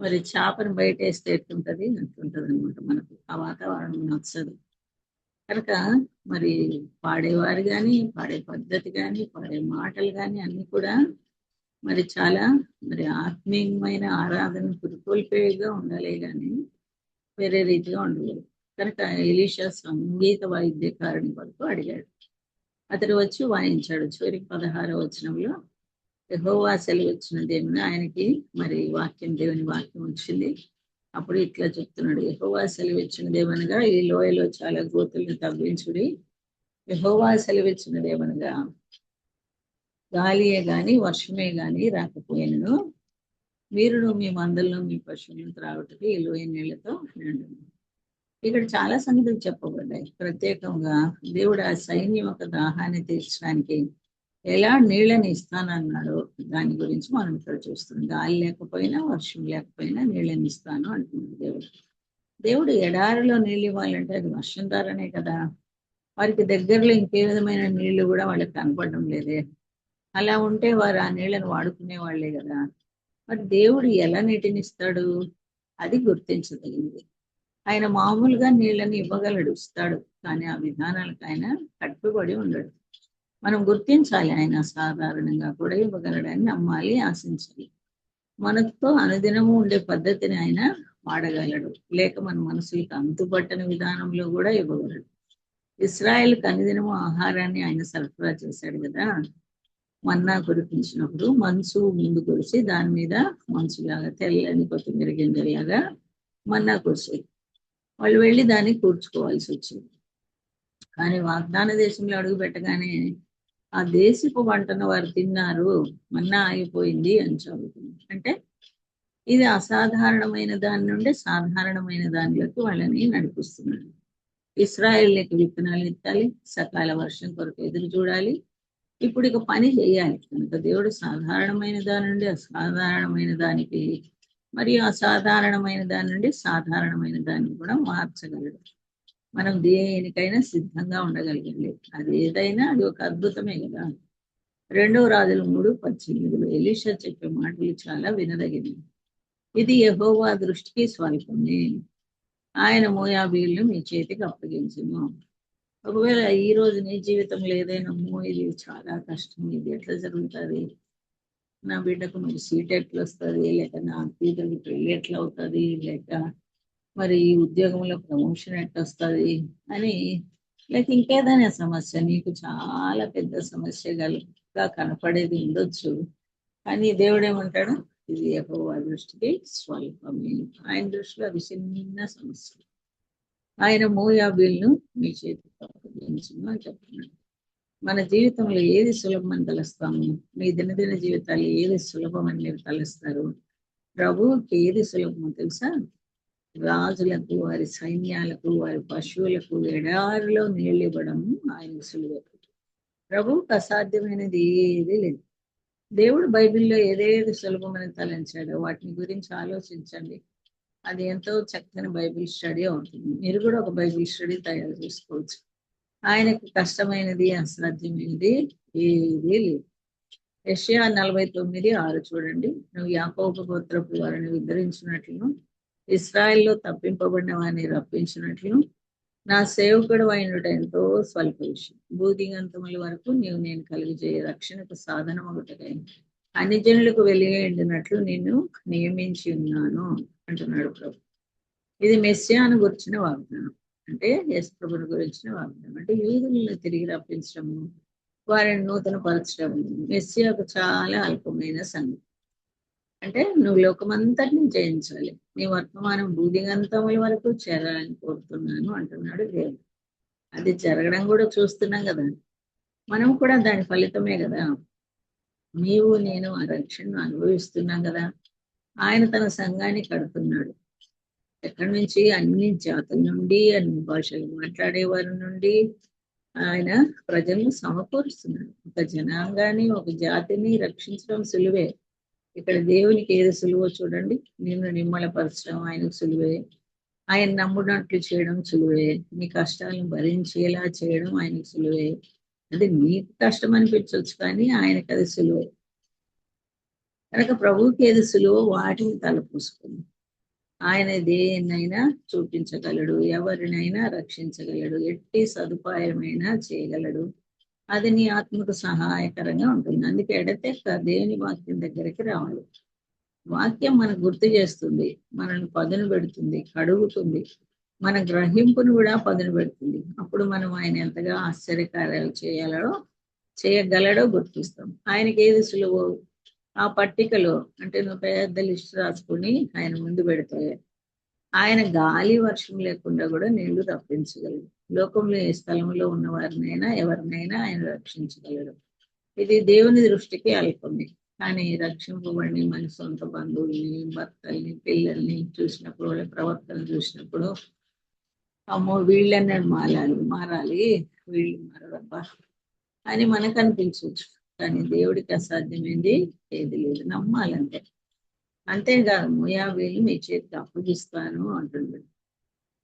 మరి చేపను బయట వేస్తే ఎట్టుంటది అట్టుంటది అనమాట. మనకు ఆ వాతావరణం నచ్చదు. కనుక మరి పాడేవారు కానీ, పాడే పద్ధతి కానీ, పాడే మాటలు కానీ అన్ని కూడా మరి చాలా మరి ఆత్మీయమైన ఆరాధన పురికొల్పేగా ఉండాలి, కానీ వేరే రీతిగా ఉండలేదు. కనుక ఎలీషా సంగీత వాయిద్యకారుని వరకు అడిగాడు. అతడు వచ్చి వాయించాడు. చివరికి 16వ వచనంలో యెహోవా సెలవిచ్చినదేమో ఆయనకి మరి దేవుని వాక్యం వచ్చింది. అప్పుడు ఇట్లా చెప్తున్నాడు, యెహోవా సెలవిచ్చినదేమనగా ఈ లోయలో చాలా గోతులను తవ్వించుడి. యెహోవా సెలవిచ్చినదేమనగా గాలియే గాని వర్షమే గాని రాకపోయినను మీరును మీ మందలను మీ పశువులను త్రాగుటకు ఈ లోయ నీళ్లతో నిండును. ఇక్కడ చాలా సంగతులు చెప్పబడ్డాయి. ప్రత్యేకంగా దేవుడు ఆ సైన్యం యొక్క దాహాన్ని తీర్చడానికి ఎలా నీళ్ళని ఇస్తానన్నాడో దాని గురించి మనం ఇక్కడ చూస్తున్నాం. గాలి లేకపోయినా వర్షం లేకపోయినా నీళ్ళని ఇస్తాను అంటున్నాడు దేవుడు. దేవుడు ఎడారిలో నీళ్ళు ఇవ్వాలంటే అది వర్షం ద్వారానే కదా. వారికి దగ్గరలో ఇంకే విధమైన నీళ్లు కూడా వాళ్ళకి కనపడడం లేదే. అలా ఉంటే వారు ఆ నీళ్ళని వాడుకునే వాళ్ళే కదా. మరి దేవుడు ఎలా నీటిని ఇస్తాడు, అది గుర్తించదగింది. ఆయన మామూలుగా నీళ్ళని ఇవ్వగలడు, ఇస్తాడు. కానీ ఆ విధానాలకు ఆయన కట్టుబడి ఉండడు. మనం గుర్తించాలి, ఆయన అసాధారణంగా కూడా ఇవ్వగలడని నమ్మాలి, ఆశించాలి. మనతో అనుదినము ఉండే పద్ధతిని ఆయన వాడగలడు. లేక మన మనసులకు అంతుపట్టని విధానంలో కూడా ఇవ్వగలడు. ఇస్రాయేల్కి అనుదినము ఆహారాన్ని ఆయన సరఫరా చేశాడు కదా. మన్నా కురిపించినప్పుడు మంచు ముందు కురిసి దాని మీద మంచులాగా తెల్లని కొత్తిమీర గింజలాగా మన్నా కురిసేది. వాళ్ళు వెళ్ళి దాన్ని కూర్చుకోవాల్సి వచ్చింది. కానీ వాగ్దాన దేశంలో అడుగు పెట్టగానే ఆ దేశపు వంటను వారు తిన్నారు, మన్నా ఆగిపోయింది అని చదువుతుంది. అంటే ఇది అసాధారణమైన దాని నుండి సాధారణమైన దానిలోకి వాళ్ళని నడిపిస్తున్నాడు. ఇస్రాయేల్కి విత్తనాలు ఎత్తాలి, సకాల వర్షం కొరకు ఎదురు చూడాలి. ఇప్పుడు ఇక పని చేయాలి కనుక దేవుడు సాధారణమైన దాని నుండి అసాధారణమైన దానికి మరియు అసాధారణమైన దాని నుండి సాధారణమైన దాన్ని కూడా మార్చగలడు. మనం దేనికైనా సిద్ధంగా ఉండగలగాలి. అది ఏదైనా అది ఒక అద్భుతమే కదా. 2 రాజులు 3:18 ఎలీషా చెప్పే మాటలు చాలా వినదగినవి. ఇది యెహోవా దృష్టికి స్వల్పమే, ఆయన మోయాబీయులను మీ చేతికి అప్పగించును. ఒకవేళ ఈ రోజు నీ జీవితంలో ఏదైనా ఇది చాలా కష్టం, ఇది ఎట్లా జరుగుతుంది, నా బిడ్డకు మరి సీట్ ఎట్లా వస్తుంది, లేక నా బిడ్డకు పెళ్ళి ఎట్లా అవుతుంది, లేక మరి ఈ ఉద్యోగంలో ప్రమోషన్ ఎట్లా వస్తుంది అని, లేక ఇంకేదైనా సమస్య నీకు చాలా పెద్ద సమస్యగా కనపడేది ఉండొచ్చు. కానీ దేవుడు ఏమంటాడు, ఇది యెహోవా దృష్టికి స్వల్పమే, ఆయన దృష్టిలో అది చిన్న సమస్య. ఆయన మోయాబీలను మీ చేతికి అప్పగించును అని చెప్తున్నాడు. మన జీవితంలో ఏది సులభమని తలుస్తాము? మీ దినదిన జీవితాలు ఏది సులభమని మీరు తలుస్తారు? ప్రభువుకి ఏది సులభమో తెలుసా? రాజులకు, వారి సైన్యాలకు, వారి పశువులకు ఎడారిలో నీళ్ళు ఇవ్వడము ఆయన సులువే. ప్రభువుకు అసాధ్యమైనది ఏది లేదు. దేవుడు బైబిల్లో ఏదేది సులభమని తలంచాడో వాటిని గురించి ఆలోచించండి. అది ఎంతో చక్కని బైబిల్ స్టడీ అవుతుంది. మీరు కూడా ఒక బైబిల్ స్టడీ తయారు చేసుకోవచ్చు. ఆయనకు కష్టమైనది, అసాధ్యమైనది ఏదీ లేదు. యెషయా 49:6 చూడండి. నువ్వు యాకోబు గోత్రపు వారిని ఉద్ధరించినట్లును, ఇశ్రాయేల్లో తప్పింపబడిన వారిని రప్పించినట్లు, నా సేవకుడు అయినట ఎంతో స్వల్ప విషయం. భూదిగంతముల వరకు నేను కలిగజేయ రక్షణకు సాధనం ఒకటై అన్ని జనులకు వెలిగిండినట్లు నిన్ను నియమించి ఉన్నాను అంటున్నాడు ప్రభు. ఇది మెస్సియాను గురించిన వాగ్దానం. అంటే యేసు ప్రభుని గురించిన వాగ్దానం. అంటే యూదులను తిరిగి రప్పించడము, వారిని నూతన పరచడము మెస్సియాకు చాలా అల్పమైన సంగతి. అంటే నువ్వు లోకమంతటిని జయించాలి, నీ వర్తమానం భూదిగంతముల వరకు చేరాలని కోరుతున్నాను అంటున్నాడు దేవుడు. అది జరగడం కూడా చూస్తున్నాం కదా. మనం కూడా దాని ఫలితమే కదా. నీవు నేను ఆ రక్షణను అనుభవిస్తున్నాం కదా. ఆయన తన సంఘాన్ని కడుతున్నాడు. ఎక్కడి నుంచి? అన్ని జాతుల నుండి, అన్ని భాషలు మాట్లాడే వారి నుండి ఆయన ప్రజలను సమకూరుస్తున్నాడు. ఒక జనాంగాన్ని, ఒక జాతిని రక్షించడం సులువే. ఇక్కడ దేవునికి ఏది సులువో చూడండి. నిన్ను నిమ్మలపరచడం ఆయనకు సులువే, ఆయన నమ్మునట్లు చేయడం సులువే, నీ కష్టాలను భరించేలా చేయడం ఆయనకు సులువే. అది నీకు కష్టం అనిపించవచ్చు, కానీ ఆయనకు అది సులువే. కనుక ప్రభువుకి ఏది సులువో వాటిని తలపూసుకుంది. ఆయన దేన్నైనా చూపించగలడు, ఎవరినైనా రక్షించగలడు, ఎట్టి సదుపాయమైనా చేయగలడు. అది నీ ఆత్మకు సహాయకరంగా ఉంటుంది. అందుకే ఎడతెక్క దేవుని వాక్యం దగ్గరికి రావాలి. వాక్యం మనకు గుర్తు చేస్తుంది, మనల్ని పదును పెడుతుంది, కడుగుతుంది, మన గ్రహింపును కూడా పదును పెడుతుంది. అప్పుడు మనం ఆయన ఎంతగా ఆశ్చర్యకార్యాలు చేయగలడో గుర్తిస్తాం. ఆయనకి ఏది సులువో ఆ పట్టికలో, అంటే నువ్వు పెద్ద లిస్ట్ రాసుకుని ఆయన ముందు పెడితే ఆయన గాలి వర్షం లేకుండా కూడా నీళ్లు రప్పించగలడు. లోకంలో ఏ స్థలంలో ఉన్న వారినైనా ఎవరినైనా ఆయన రక్షించగలడు. ఇది దేవుని దృష్టికి అల్పమే. కానీ రక్షింపబడి మన సొంత బంధువుల్ని, భర్తల్ని, పిల్లల్ని చూసినప్పుడు, వాళ్ళ ప్రవర్తన చూసినప్పుడు, అమ్మో వీళ్ళని మారాలి, వీళ్ళు మారబ్బా అని మనకు అనిపించవచ్చు. కానీ దేవుడికి అసాధ్యమైంది ఏది లేదు. నమ్మాలంటే. అంతేకాదు, మోయాబీయులు మీ చేతికి అప్పగిస్తాను అంటున్నాడు.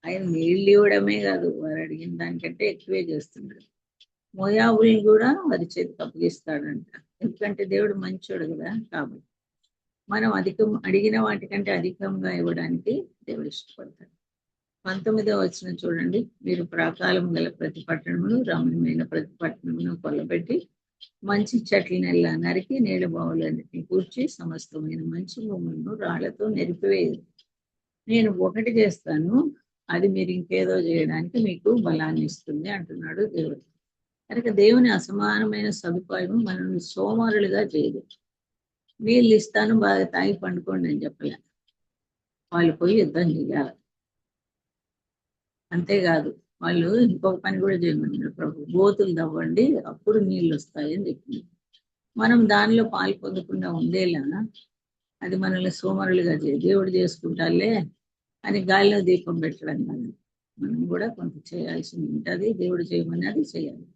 ఆయన నీళ్ళు ఇవ్వడమే కాదు, వారు అడిగిన దానికంటే ఎక్కువే చేస్తున్నాడు. మోయాబుల్ని కూడా వారి చేతికి అప్పగిస్తాడంట. ఎందుకంటే దేవుడు మంచోడు కదా. కాబట్టి మనం అడిగిన వాటికంటే అధికంగా ఇవ్వడానికి దేవుడు ఇష్టపడతాడు. 19వ వచనం చూడండి. మీరు ప్రాకారం గల ప్రతి పట్టణమును రమ్యమైన ప్రతి పట్టణమును కొల్లబెట్టి మంచి చెట్లనెల్లా నరికి నీళ్ళ బావులన్నిటిని కూర్చి సమస్తమైన మంచి భూములను రాళ్లతో నెరిపివేయదు. నేను ఒకటి చేస్తాను, అది మీరు ఇంకేదో చేయడానికి మీకు బలాన్ని ఇస్తుంది అంటున్నాడు దేవుడు. కనుక దేవుని అసమానమైన సదుపాయం మనల్ని సోమరులుగా చేయదు. నీళ్ళు ఇస్తాను బాగా తాగి పండుకోండి అని చెప్పలే, వాళ్ళు పోయి యుద్ధం చేయాలి. అంతేకాదు, వాళ్ళు ఇంకొక పని కూడా చేయమన్నారు ప్రభు, గోతులు తవ్వండి అప్పుడు నీళ్ళు వస్తాయని చెప్పింది. మనం దానిలో పాలు పొందకుండా ఉండేలా అది మనల్ని సోమరులుగా దేవుడు చేసుకుంటాలే అని గాలిలో దీపం పెట్టడం కాదు. మనం కూడా కొంత చేయాల్సి ఉంటుంది. దేవుడు చేయమని అది చేయాలి.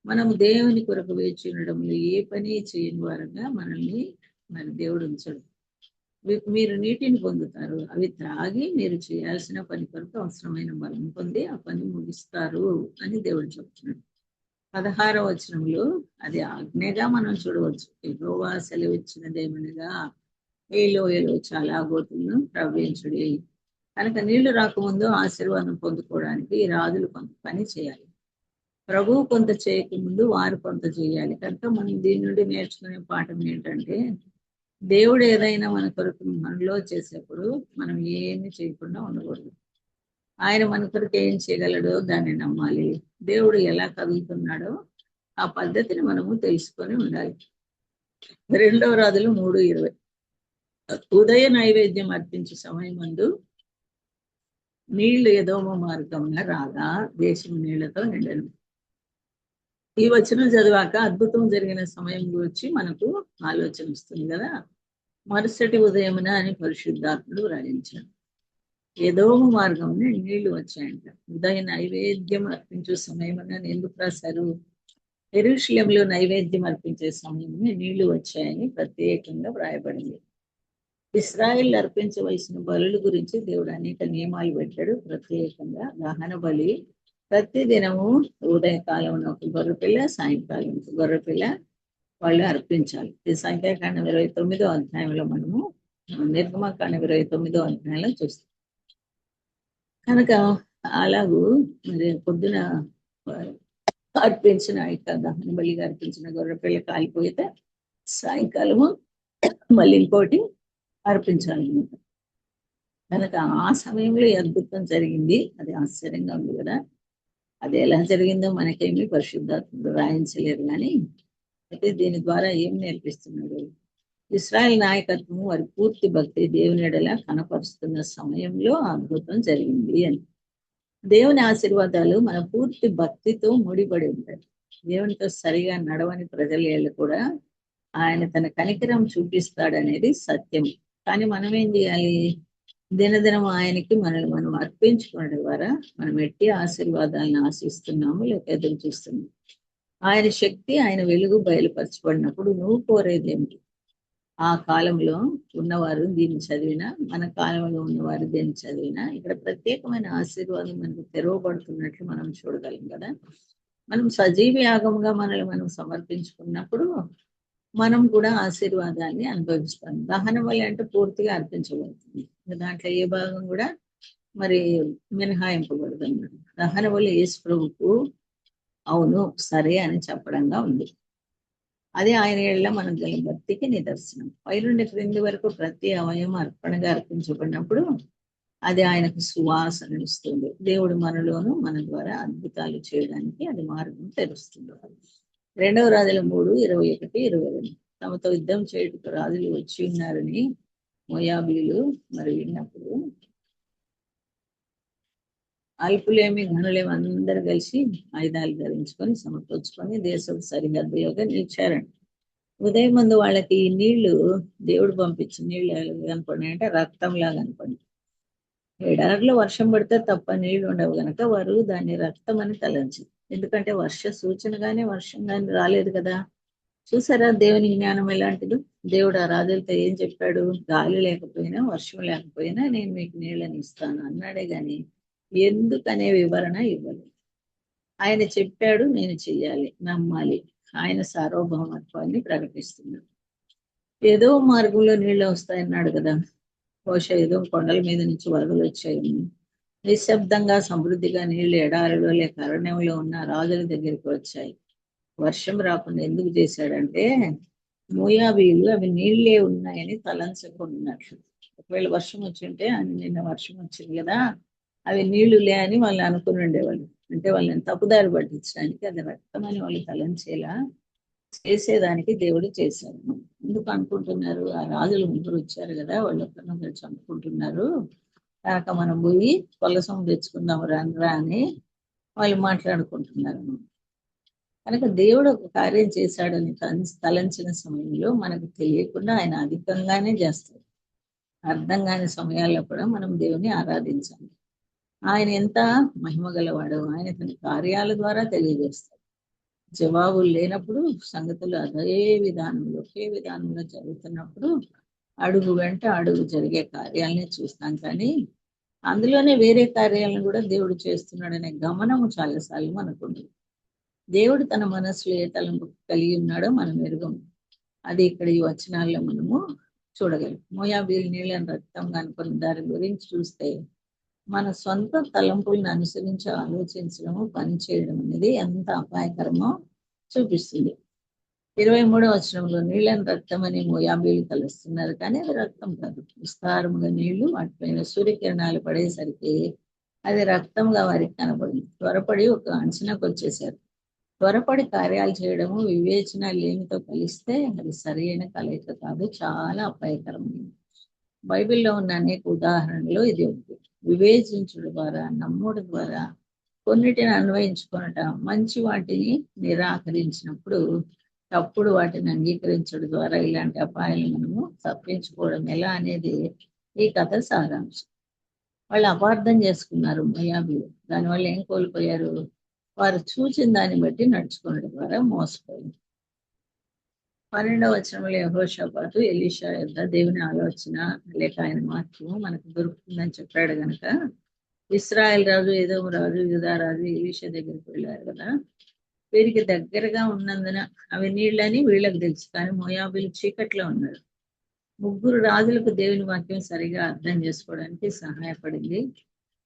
మనం దేవుని కొరకు వేచి ఉండడంలో ఏ పని చేయని వారంగా మనల్ని మరి దేవుడు ఉంచడు. మీరు నీటిని పొందుతారు, అవి త్రాగి మీరు చేయాల్సిన పని కొరకు అవసరమైన బలం పొంది ఆ పని ముగిస్తారు అని దేవుడు చెప్తున్నాడు. 16వ వచనంలో అది ఆజ్ఞగా మనం చూడవచ్చు. యెహోవా సెలవిచ్చినదేమనగా ఈ లోయలో చాలా గోతులను ప్రవహించుడి. కనుక నీళ్లు రాకముందు ఆశీర్వాదం పొందుకోవడానికి ఈ రాజులు కొంత పని చేయాలి. ప్రభువు కొంత చేయకముందు వారు కొంత చేయాలి. కనుక మనం దీని నుండి నేర్చుకునే పాఠం ఏంటంటే, దేవుడు ఏదైనా మన కొరకు మనలో చేసేప్పుడు మనం ఏమి చేయకుండా ఉండకూడదు. ఆయన మన కొరకు ఏం చేయగలడో దాన్ని నమ్మాలి. దేవుడు ఎలా కదులుతున్నాడో ఆ పద్ధతిని మనము తెలుసుకొని ఉండాలి. 2వ రాజులు 3:20. ఉదయ నైవేద్యం అర్పించే సమయం ముందు నీళ్లు ఎదోమ మార్గంగా రాగా దేశం నీళ్లతో నిండను. ఈ వచనం చదివాక అద్భుతం జరిగిన సమయం గురించి మనకు ఆలోచన వస్తుంది కదా. మరుసటి ఉదయమున అని పరిశుద్ధాత్ముడు వ్రాయించాడు. ఎదోమ మార్గం నీళ్లు వచ్చాయంట. ఉదయ నైవేద్యం అర్పించే సమయమున ఎందుకు రాశారు? యెరూషలేములో నైవేద్యం అర్పించే సమయమున నీళ్లు వచ్చాయని ప్రత్యేకంగా వ్రాయబడింది. ఇశ్రాయేల్ అర్పించవలసిన బలుల గురించి దేవుడు అనేక నియమాలు పెట్టాడు. ప్రత్యేకంగా దహన బలి ప్రతి దినము ఉదయకాలం ఒక గొర్రెపిల్ల, సాయంకాలం ఒక గొర్రెపిల్ల వాళ్ళు అర్పించాలి. ఈ సంఖ్యాకాండం 29వ అధ్యాయంలో మనము నిర్గమకాండం 29వ అధ్యాయంలో చూస్తాం. కనుక అలాగూ మరి పొద్దున అర్పించిన దహన బలిగా అర్పించిన గొర్రెపిల్ల కాలిపోతే సాయంకాలము మళ్ళీ ఇంకోటి అర్పించాలన్నమాట. కనుక ఆ సమయంలో అద్భుతం జరిగింది. అది ఆశ్చర్యంగా ఉంది కదా. అది ఎలా జరిగిందో మనకేమీ పరిశుద్ధాత్ముడు రాయించలేరు. కానీ అయితే దీని ద్వారా ఏం నేర్పిస్తున్నాడు? ఇశ్రాయేల్ నాయకత్వం వారి పూర్తి భక్తి దేవుని ఎడల కనపరుస్తున్న సమయంలో అద్భుతం జరిగింది అని. దేవుని ఆశీర్వాదాలు మన పూర్తి భక్తితో ముడిపడి ఉంటాయి. దేవునితో సరిగా నడవని ప్రజలు కూడా ఆయన తన కనికరం చూపిస్తాడనేది సత్యం. కానీ మనం ఏం చేయాలి? దినదినం ఆయనకి మనల్ని మనం అర్పించుకోవడం ద్వారా మనం ఎట్టి ఆశీర్వాదాలను ఆశిస్తున్నాము లేక ఎదురు చూస్తున్నాము. ఆయన శక్తి, ఆయన వెలుగు బయలుపరచబడినప్పుడు నువ్వు కోరేది ఏమిటి? ఆ కాలంలో ఉన్నవారు దీన్ని చదివినా, మన కాలంలో ఉన్నవారు దీన్ని చదివినా ఇక్కడ ప్రత్యేకమైన ఆశీర్వాదం మనకు తెరవబడుతున్నట్లు మనం చూడగలం కదా. మనం సజీవ యాగంగా మనల్ని మనం సమర్పించుకున్నప్పుడు మనం కూడా ఆశీర్వాదాన్ని అనుభవిస్తాం. దహన బలి అంటే పూర్తిగా అర్పించబడుతుంది. దాంట్లో ఏ భాగం కూడా మరి మినహాయింపబడదు అన్నమాట. దహన బలి యేసు ప్రభువుకు అవును సరే అని చెప్పడంగా ఉంది. అది ఆయన ఏళ్ళ మనం గల భక్తికి నిదర్శనం. పైనుండి క్రింది వరకు ప్రతి అవయవం అర్పణగా అర్పించబడినప్పుడు అది ఆయనకు సువాసన ఇస్తుంది. దేవుడు మనలోను మన ద్వారా అద్భుతాలు చేయడానికి అది మార్గం తెరుస్తుంది. 2వ రాజుల 3:21-22. తమతో యుద్ధం చేయటకు రాజులు వచ్చి ఉన్నారని మోయాబీలు మరి విన్నప్పుడు అల్పులేమి ఘనులేమి అందరు కలిసి ఆయుధాలు ధరించుకొని సమకూర్చుకొని దేశం సరిహద్దులుగా నిలిచారండి. ఉదయం ముందు వాళ్ళకి ఈ నీళ్లు దేవుడు పంపించిన నీళ్ళు కనపడినాయంటే రక్తంలా కనపడి. ఎడారిలో వర్షం పడితే తప్ప నీళ్లు ఉండవు కనుక వారు దాన్ని రక్తం అని తలంచారు. ఎందుకంటే వర్ష సూచనగానే వర్షం కానీ రాలేదు కదా. చూసారా దేవుని జ్ఞానం ఎలాంటిదో. దేవుడు ఆ రాజులతో ఏం చెప్పాడు? గాలి లేకపోయినా వర్షం లేకపోయినా నేను మీకు నీళ్ళని ఇస్తాను అన్నాడే గాని ఎందుకనే వివరణ ఇవ్వలేదు. ఆయన చెప్పాడు, నేను చెయ్యాలి, నమ్మాలి. ఆయన సార్వభౌమత్వాన్ని ప్రకటిస్తున్నాడు. ఏదో మార్గంలో నీళ్ళు వస్తాయన్నాడు కదా. బహుశా ఏదో కొండల మీద నుంచి వరదలు వచ్చాయని నిశ్శబ్దంగా సమృద్ధిగా నీళ్లు ఎడారిలో లేక అరణ్యంలో ఉన్న రాజుల దగ్గరికి వచ్చాయి. వర్షం రాకుండా ఎందుకు చేశాడంటే మోయాబీలు అవి నీళ్లే ఉన్నాయని తలంచుకున్నట్లు. ఒకవేళ వర్షం వచ్చింటే నిన్న వర్షం వచ్చింది కదా, అవి నీళ్లు లే అని వాళ్ళు అనుకుని ఉండేవాళ్ళు. అంటే వాళ్ళని తప్పుదారి పట్టించడానికి, అది రక్తం అని వాళ్ళు తలంచేలా చేసేదానికి దేవుడు చేశాడు. ఎందుకు అనుకుంటున్నారు? ఆ రాజులు ముగ్గురు వచ్చారు కదా, వాళ్ళు ఒకరినొకరు చంపుకుంటున్నారు, కాక మనం పోయి కొలసం తెచ్చుకుందాం రండ్రా అని వాళ్ళు మాట్లాడుకుంటున్నారు. కనుక దేవుడు ఒక కార్యం చేశాడని తలంచిన సమయంలో మనకు తెలియకుండా ఆయన అధికంగానే చేస్తాడు. అర్థం కాని సమయాల్లో కూడా మనం దేవుని ఆరాధించాలి. ఆయన ఎంత మహిమ గలవాడు, ఆయన తన కార్యాల ద్వారా తెలియజేస్తాడు. జవాబులు లేనప్పుడు సంగతులు అదే విధానంలో ఒకే విధానంలో జరుగుతున్నప్పుడు అడుగు వెంట అడుగు జరిగే కార్యాలని చూస్తాం. కానీ అందులోనే వేరే కార్యాలను కూడా దేవుడు చేస్తున్నాడనే గమనము చాలాసార్లు మనకుంది. దేవుడు తన మనసులో ఏ తలంపు కలిగి ఉన్నాడో మనం ఎరుగం. అది ఇక్కడ ఈ వచనాల్లో మనము చూడగలం. మోయాబీలు నీళ్ళని రక్తంగా అనుకున్న దాని గురించి చూస్తే మన సొంత తలంపులను అనుసరించి ఆలోచించడము, పనిచేయడం అనేది ఎంత అపాయకరమో చూపిస్తుంది. 23వ వచనంలో నీళ్ళని రక్తం అని మోయాబీలు కలుస్తున్నారు, కానీ అది రక్తం కాదు. విస్తారముగా నీళ్లు వాటిపైన సూర్యకిరణాలు పడేసరికి అది రక్తంగా వారికి కనబడింది. త్వరపడి ఒక అంచనాకు వచ్చేసారు. త్వరపడి కార్యాలు చేయడము వివేచన లేమితో కలిస్తే అది సరైన కలయిక కాదు, చాలా అపాయకరమైనది. బైబిల్లో ఉన్న అనేక ఉదాహరణలు ఇది ఒకటి. వివేచించడం ద్వారా, నమ్ముడు ద్వారా కొన్నిటిని అన్వయించుకొనట, మంచి వాటిని నిరాకరించినప్పుడు తప్పుడు వాటిని అంగీకరించడం ద్వారా ఇలాంటి అపాయాలు మనము తప్పించుకోవడం ఎలా అనేది ఈ కథ సారాంశం. వాళ్ళు అపార్థం చేసుకున్నారు మోయాబీలు. దానివల్ల ఏం కోల్పోయారు? వారు చూచిన దాన్ని బట్టి నడుచుకోవడం ద్వారా మోసపోయింది. 12వ వచనంలో యెహోషాపాతు ఎలీషా యొద్ద దేవుని ఆలోచన లేక ఆయన వాక్యము మనకు దొరుకుతుందని చెప్పాడు గనక ఇశ్రాయేల్ రాజు, ఎదోము రాజు, యూదా రాజు ఎలీషా దగ్గరికి వెళ్ళారు కదా. వీరికి దగ్గరగా ఉన్నందున అవి నీళ్ళని వీళ్ళకి తెలుసు, కానీ మోయాబీలు చీకట్లో ఉన్నారు. ముగ్గురు రాజులకు దేవుని వాక్యం సరిగా అర్థం చేసుకోవడానికి సహాయపడింది.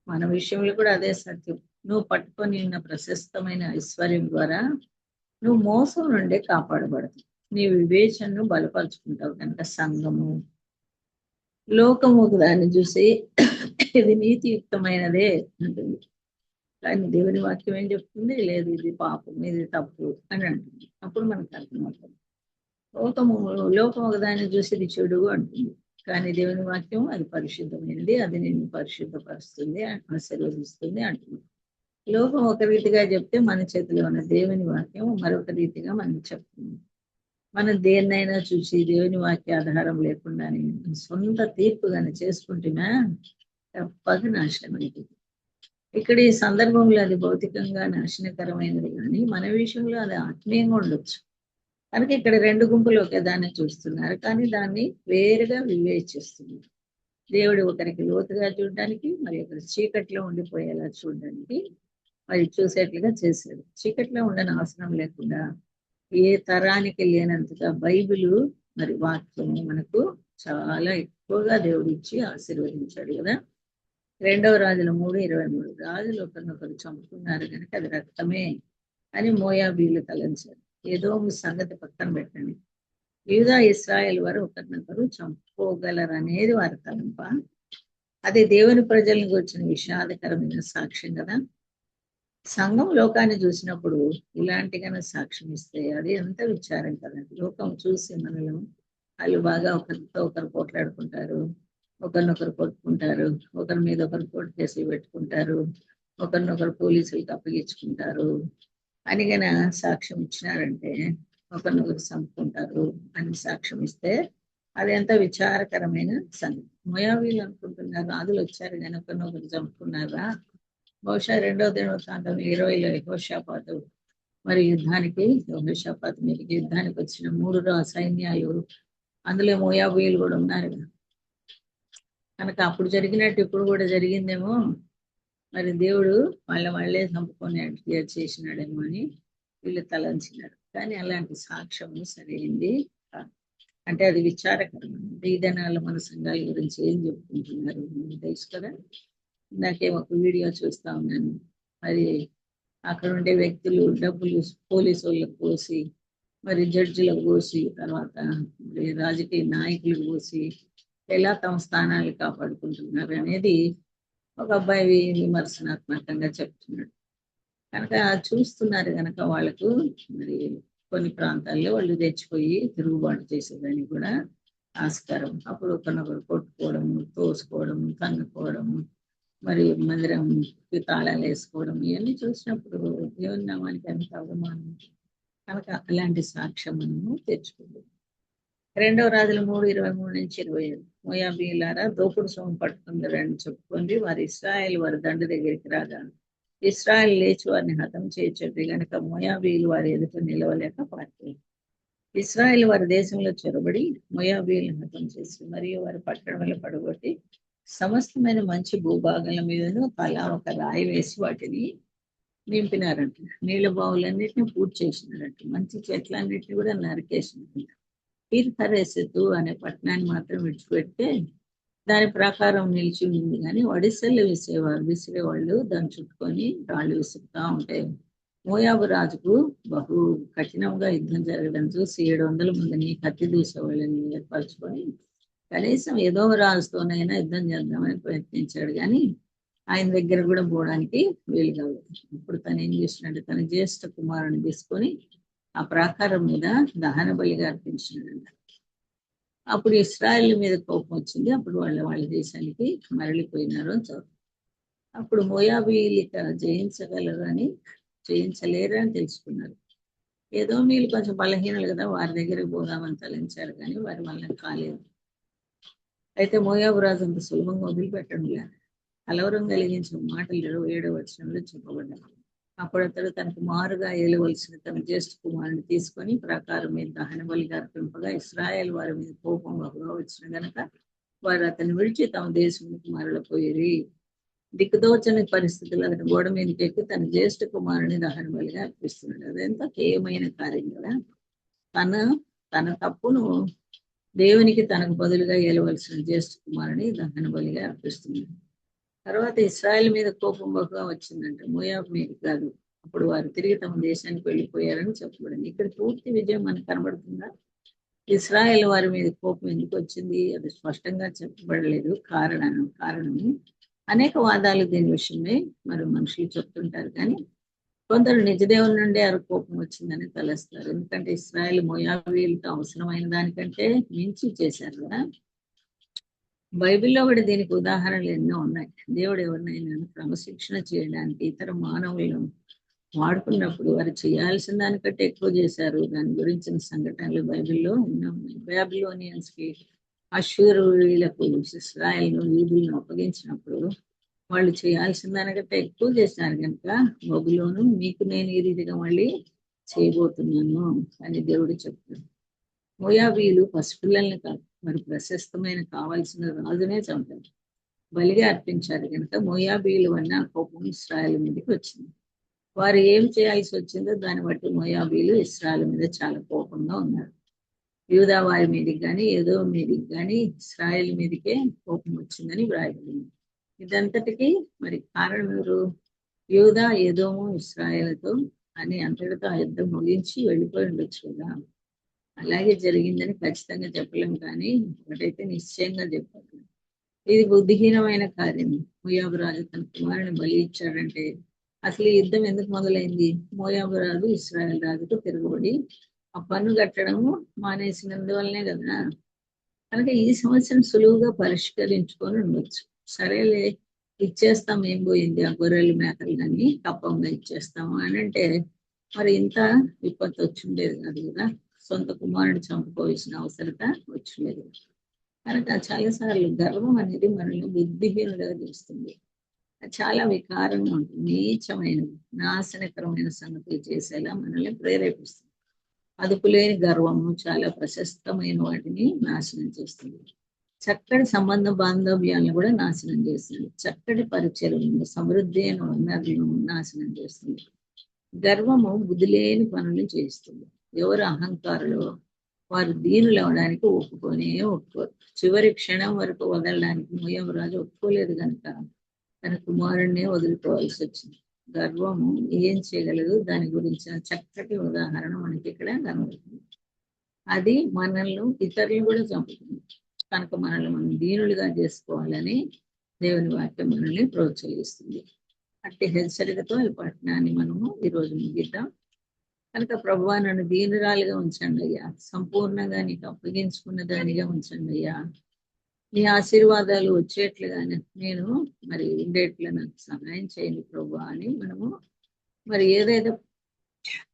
మన విషయంలో కూడా అదే సత్యం. నువ్వు పట్టుకొని ఉన్న ప్రశస్తమైన ఐశ్వర్యం ద్వారా నువ్వు మోసం నుండి కాపాడబడతావు. నీ వివేచనను బలపరుచుకుంటావు కనుక సంఘము, లోకము దాన్ని చూసి ఇది నీతియుక్తమైనదే అంటుంది, కానీ దేవుని వాక్యం ఏం చెప్తుంది? లేదు, ఇది పాపం, ఇది తప్పు అని అంటుంది. అప్పుడు మనకు అర్థమవుతుంది. లోకము దాన్ని చూసి ఇది చెడు అంటుంది, కానీ దేవుని వాక్యం అది పరిశుద్ధమైనది, అది నిన్ను పరిశుద్ధపరుస్తుంది, ఆశీర్వదిస్తుంది అంటుంది. లోకం ఒక రీతిగా చెప్తే మన చేతిలో ఉన్న దేవుని వాక్యం మరొక రీతిగా మనకి చెప్తుంది. మనం దేన్నైనా చూసి దేవుని వాక్య ఆధారం లేకుండానే సొంత తీర్పుగానే చేసుకుంటున్నా తప్పక నాశనం అవుతుంది. ఇక్కడ ఈ సందర్భంలో అది భౌతికంగా నాశనకరమైనది, కానీ మన విషయంలో అది ఆత్మీయంగా ఉండొచ్చు. కనుక ఇక్కడ రెండు గుంపులు ఒకే దాన్ని చూస్తున్నారు, కానీ దాన్ని వేరుగా వివేచిస్తున్నారు. దేవుడు ఒకరికి లోతుగా చూడడానికి, మరి ఒకరి చీకట్లో ఉండిపోయేలా చూడడానికి మరి చూసేట్లుగా చేశాడు. చీకట్లో ఉండని అవసరం లేకుండా ఏ తరానికి లేనంతగా బైబిల్ మరి వాక్యము మనకు చాలా ఎక్కువగా దేవుడు ఇచ్చి ఆశీర్వదించాడు కదా. 2వ రాజుల 3:23 రాజులు ఒకరినొకరు చంపుకున్నారు కనుక అది రక్తమే అని మోయాబీలు తలంచారు. ఏదో సంగతి పక్కన పెట్టండి, యూదా ఇశ్రాయేల్ వారు ఒకరినొకరు చంపుకోగలరనేది వారి తలంప. అది దేవుని ప్రజలకు వచ్చిన విషాదకరమైన సాక్ష్యం కదా. సంఘం లోకాన్ని చూసినప్పుడు ఇలాంటిగానే సాక్ష్యం ఇస్తే అది ఎంత విచారం కదండి. లోకం చూసి మనలో వాళ్ళు బాగా ఒకరితో ఒకరు పోట్లాడుకుంటారు, ఒకరినొకరు కొట్టుకుంటారు, ఒకరి మీద ఒకరు కోర్టు కేసులు పెట్టుకుంటారు, ఒకరినొకరు పోలీసులకు అప్పగించుకుంటారు అని గన సాక్ష్యం ఇచ్చినారంటే, ఒకరినొకరు చంపుకుంటారు అని సాక్ష్యం ఇస్తే అది ఎంత విచారకరమైన సంగతి. మోయాబీలు అనుకుంటున్నారు రాజులు వచ్చారు కానీ ఒకరినొకరు చంపుకున్నారా? బహుశా 2వ దినవృత్తాంతం 20లో యెహోషాపాతు మరి యెహోషాపాతు మీదకి యుద్ధానికి వచ్చిన 3 సైన్యాలు, అందులో మోయాబీయులు కూడా ఉన్నారు కనుక అప్పుడు జరిగినట్టు ఇప్పుడు కూడా జరిగిందేమో, మరి దేవుడు వాళ్ళే చంపుకొని క్లియర్ చేసినాడేమో అని వీళ్ళు తలంచినారు. కానీ అలాంటి సాక్ష్యము సరైంది కాదు. అంటే అది విచారకరమైనది. ఈ దినాల్లో మన సంఘాల గురించి ఏం చెప్పుకుంటున్నారు తెలుసు కదా. ఇందాకే ఒక వీడియో చూస్తా ఉన్నాను. మరి అక్కడ ఉండే వ్యక్తులు డబ్బులు పోలీసు వాళ్ళకు పోసి, మరి జడ్జిలకు పోసి, తర్వాత మరి రాజకీయ నాయకులకు పోసి ఎలా తమ స్థానాలు కాపాడుకుంటున్నారు అనేది ఒక అబ్బాయి విమర్శనాత్మకంగా చెప్తున్నాడు. కనుక చూస్తున్నారు కనుక వాళ్ళకు మరి కొన్ని ప్రాంతాల్లో వాళ్ళు తెచ్చిపోయి తిరుగుబాటు చేసేదాన్ని కూడా ఆస్కారం. అప్పుడు ఒకరినొకరు కొట్టుకోవడము, తోసుకోవడము, తన్నుకోవడము, మరి మందిరం తాళాలు వేసుకోవడం ఇవన్నీ చూసినప్పుడు దేవుని నామానికి ఎంత అవమానం. కనుక అలాంటి సాక్ష్యం మనము తెచ్చుకుందాం. 2 రాజుల 3:23-27 మోయాబీయులారా దోపుడు సొమ్ము పట్టుకుందరని చెప్పుకోండి. వారు ఇశ్రాయేలు వారి దండ దగ్గరికి రాగా ఇశ్రాయేలు లేచి వారిని హతం చేయొచ్చండి గనుక మోయాబీయులు వారి ఎదుట నిలవలేక పారిపోయారు. ఇశ్రాయేలు వారి దేశంలో చొరబడి మోయాబీయులను హతం చేసి మరియు వారి పట్టణంలో పడగొట్టి సమస్తమైన మంచి భూభాగాల మీదను తలా ఒక రాయి వేసి వాటిని నింపినారంట. నీళ్ళ బావులన్నిటిని పూర్తి చేసినారంట. మంచి చెట్లన్నిటిని కూడా నరికేసినారంట. తీర్థరేసెతు అనే పట్టణాన్ని మాత్రం విడిచిపెడితే దాని ప్రకారం నిలిచి ఉంది. కానీ ఒడిశలు విసిరేవాళ్ళు దాన్ని చుట్టుకొని రాళ్ళు విసురుతా ఉంటాయి. మోయాబు రాజుకు బహు కఠినంగా యుద్ధం జరగడం చూసి 700 మందిని కత్తి దూసేవాళ్ళని ఏర్పరచుకొని కనీసం ఏదో రాజుతోనైనా యుద్ధం చేద్దామని ప్రయత్నించాడు. కానీ ఆయన దగ్గర కూడా పోవడానికి వీలు కాలేదు. ఇప్పుడు తను ఏం చేసినట్టు తన జ్యేష్ఠ కుమారుని తీసుకొని ఆ ప్రాకారం మీద దహన బలిగా అర్పించినాడంట. అప్పుడు ఇశ్రాయేల్ మీద కోపం వచ్చింది. అప్పుడు వాళ్ళ దేశానికి మరలిపోయినారు అని చదువు. అప్పుడు మోయాబీయులు జయించగలరని జయించలేరు అని తెలుసుకున్నారు. ఏదో మీరు కొంచెం బలహీనలు కదా, వారి దగ్గరికి పోదామని తలంచారు, కానీ వారి వల్ల కాలేదు. అయితే మోయాబు రాజు అంత సులభంగా వదిలిపెట్టడం లేదు. కలవరం కలిగించిన మాటలు 27వ వచనంలో చెప్పబడ్డాయి. అప్పుడు అతడు తనకు మారుగా ఏలవలసిన తన జ్యేష్ఠ కుమారుని తీసుకొని ప్రాకారం మీద దహన బలిగా అర్పింపగా ఇశ్రాయేల్ వారి మీద కోపం బహుగా వచ్చిన గనక వారు అతన్ని విడిచి తమ దేశానికి మరలిపోయి దిక్కుదోచని పరిస్థితుల్లో అతని గోడ మీదకి ఎక్కి తన జ్యేష్ఠ కుమారుని దహన బలిగా అర్పిస్తున్నాడు. అదెంత కేయమైన కార్యం కదా. తన తప్పును దేవునికి తనకు బదులుగా ఏలవలసిన జ్యేష్ఠ కుమారుని దహన బలిగా అర్పిస్తున్నాడు. తర్వాత ఇశ్రాయేల్ మీద కోపం బహుగా వచ్చిందంట, మోయాబు మీద కాదు. అప్పుడు వారు తిరిగి తమ దేశానికి వెళ్ళిపోయారని చెప్పబడింది. ఇక్కడ పూర్తి విజయం మనకు కనబడుతుందా? ఇశ్రాయేల్ వారి మీద కోపం ఎందుకు వచ్చింది అది స్పష్టంగా చెప్పబడలేదు. కారణము అనేక వాదాలు దీని విషయమే మరి మనుషులు చెప్తుంటారు. కానీ కొందరు నిజదేవుని నుండి ఆ కోపం వచ్చిందని తలస్తారు. ఎందుకంటే ఇశ్రాయేల్ మోయాబీయులతో అవసరమైన దానికంటే మించి చేశారు కదా. బైబిల్లో కూడా దీనికి ఉదాహరణలు ఎన్నో ఉన్నాయి. దేవుడు ఎవరినైనా క్రమశిక్షణ చేయడానికి ఇతర మానవులను వాడుకున్నప్పుడు వారు చేయాల్సిన దానికంటే ఎక్కువ చేశారు. దాని గురించిన సంఘటనలు బైబిల్లో ఉన్నాయి. బాబిలోనియన్స్ కి అశ్షూరులకు ఇశ్రాయేలును యూదులను అప్పగించినప్పుడు వాళ్ళు చేయాల్సిన దానికంటే ఎక్కువ చేశారు కనుక బబులోను మీకు నేను ఈ రీతిగా మళ్ళీ చేయబోతున్నాను అని దేవుడు చెప్తాడు. మోయాబీయులు పసిపిల్లల్ని కాదు, మరి ప్రశస్తమైన కావాల్సిన రాజునే చంపారు, బలిగా అర్పించారు కనుక మోయాబీయుల వల్ల కోపం ఇశ్రాయేల్ మీదకి వచ్చింది. వారు ఏం చేయాల్సి వచ్చిందో దాన్ని బట్టి మోయాబీయులు ఇశ్రాయేల్ మీద చాలా కోపంగా ఉన్నారు. యూదా వారి మీదకి కానీ ఏదో మీదకి కానీ ఇశ్రాయేల్ మీదకే కోపం వచ్చిందని వ్రాయబడింది. ఇదంతటికీ మరి కారణం ఎవరు? యూదా ఏదోమో ఇశ్రాయేల్తో అని అంతటితో ఆ యుద్ధం ముగించి వెళ్ళిపోయి ఉండొచ్చు కదా. అలాగే జరిగిందని ఖచ్చితంగా చెప్పలేము, కానీ ఒకటైతే నిశ్చయంగా చెప్పాలి, ఇది బుద్ధిహీనమైన కార్యం. మోయాబు రాజు తన కుమారుని బలి ఇచ్చాడంటే అసలు ఈ యుద్ధం ఎందుకు మొదలైంది? మోయాబు రాజు ఇశ్రాయేల్ రాజుకు తిరగబడి ఆ పన్ను కట్టడము మానేసినందువల్లనే కదా. కనుక ఈ సమస్యను సులువుగా పరిష్కరించుకొని ఉండొచ్చు. సరేలే ఇచ్చేస్తాం, ఏం పోయింది, ఆ గొర్రెలు మేకలు కానీ కప్పంగా ఇచ్చేస్తాము అని అంటే మరి ఇంత విపత్తు వచ్చిండేది కాదు కదా. సొంత కుమారుడు చంపుకోవాల్సిన అవసరత వచ్చిండేది. కనుక చాలాసార్లు గర్వం అనేది మనల్ని బుద్ధిహీనులుగా చేస్తుంది. చాలా వికారంగా ఉంటుంది. నీచమైనది, నాశనకరమైన సంగతులు చేసేలా మనల్ని ప్రేరేపిస్తుంది. అదుపులేని గర్వము చాలా ప్రశస్తమైన వాటిని నాశనం చేస్తుంది. చక్కటి సంబంధ బాంధవ్యాలను కూడా నాశనం చేస్తుంది. చక్కటి పరిచయలను, సమృద్ధి అయిన వనరులను నాశనం చేస్తుంది. గర్వము బుద్ధిలేని పనులు చేస్తుంది. ఎవరు అహంకారులు వారు దీనులు అవడానికి ఒప్పుకోరు. చివరి క్షణం వరకు వదలడానికి మోయాబు రాజు ఒప్పుకోలేదు కనుక తన కుమారుణ్ణే వదులుకోవాల్సి వచ్చింది. గర్వము ఏం చేయగలదు, దాని గురించిన చక్కటి ఉదాహరణ మనకి ఇక్కడ కనబడుతుంది. అది మనల్ని ఇతరులను కూడా చంపుతుంది. కనుక మనల్ని మనం దీనులుగా చేసుకోవాలని దేవుని వాక్యం మనల్ని ప్రోత్సహిస్తుంది. అట్టి హెచ్చరికతో ఈ పట్టణాన్ని మనము ఈరోజు ముగిద్దాం. కనుక ప్రభువా, నన్ను దీనురాలుగా ఉంచండి అయ్యా, సంపూర్ణంగా నీకు అప్పగించుకున్న దానిగా ఉంచండి అయ్యా. నీ ఆశీర్వాదాలు వచ్చేట్లుగానే నేను మరి ఉండేట్లు నాకు సహాయం చేయండి ప్రభువా అని మనము మరి ఏదైతే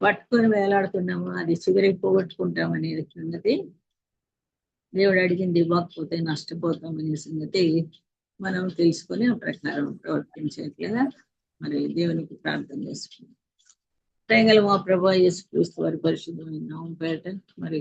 పట్టుకొని వేలాడుతున్నామో అది చివరికి పోగొట్టుకుంటామనే సంగతి, దేవుడు అడిగింది ఇవ్వకపోతే నష్టపోతామనే సంగతి మనం తెలుసుకొని ఆ ప్రకారం ప్రవర్తించేట్లుగా మరి దేవునికి ప్రార్థన చేసుకుంటాం. ప్రేంగల మా ప్రభా యేసుక్రీస్తు వారి పరిశుద్ధమైన నామం పేరిట మరి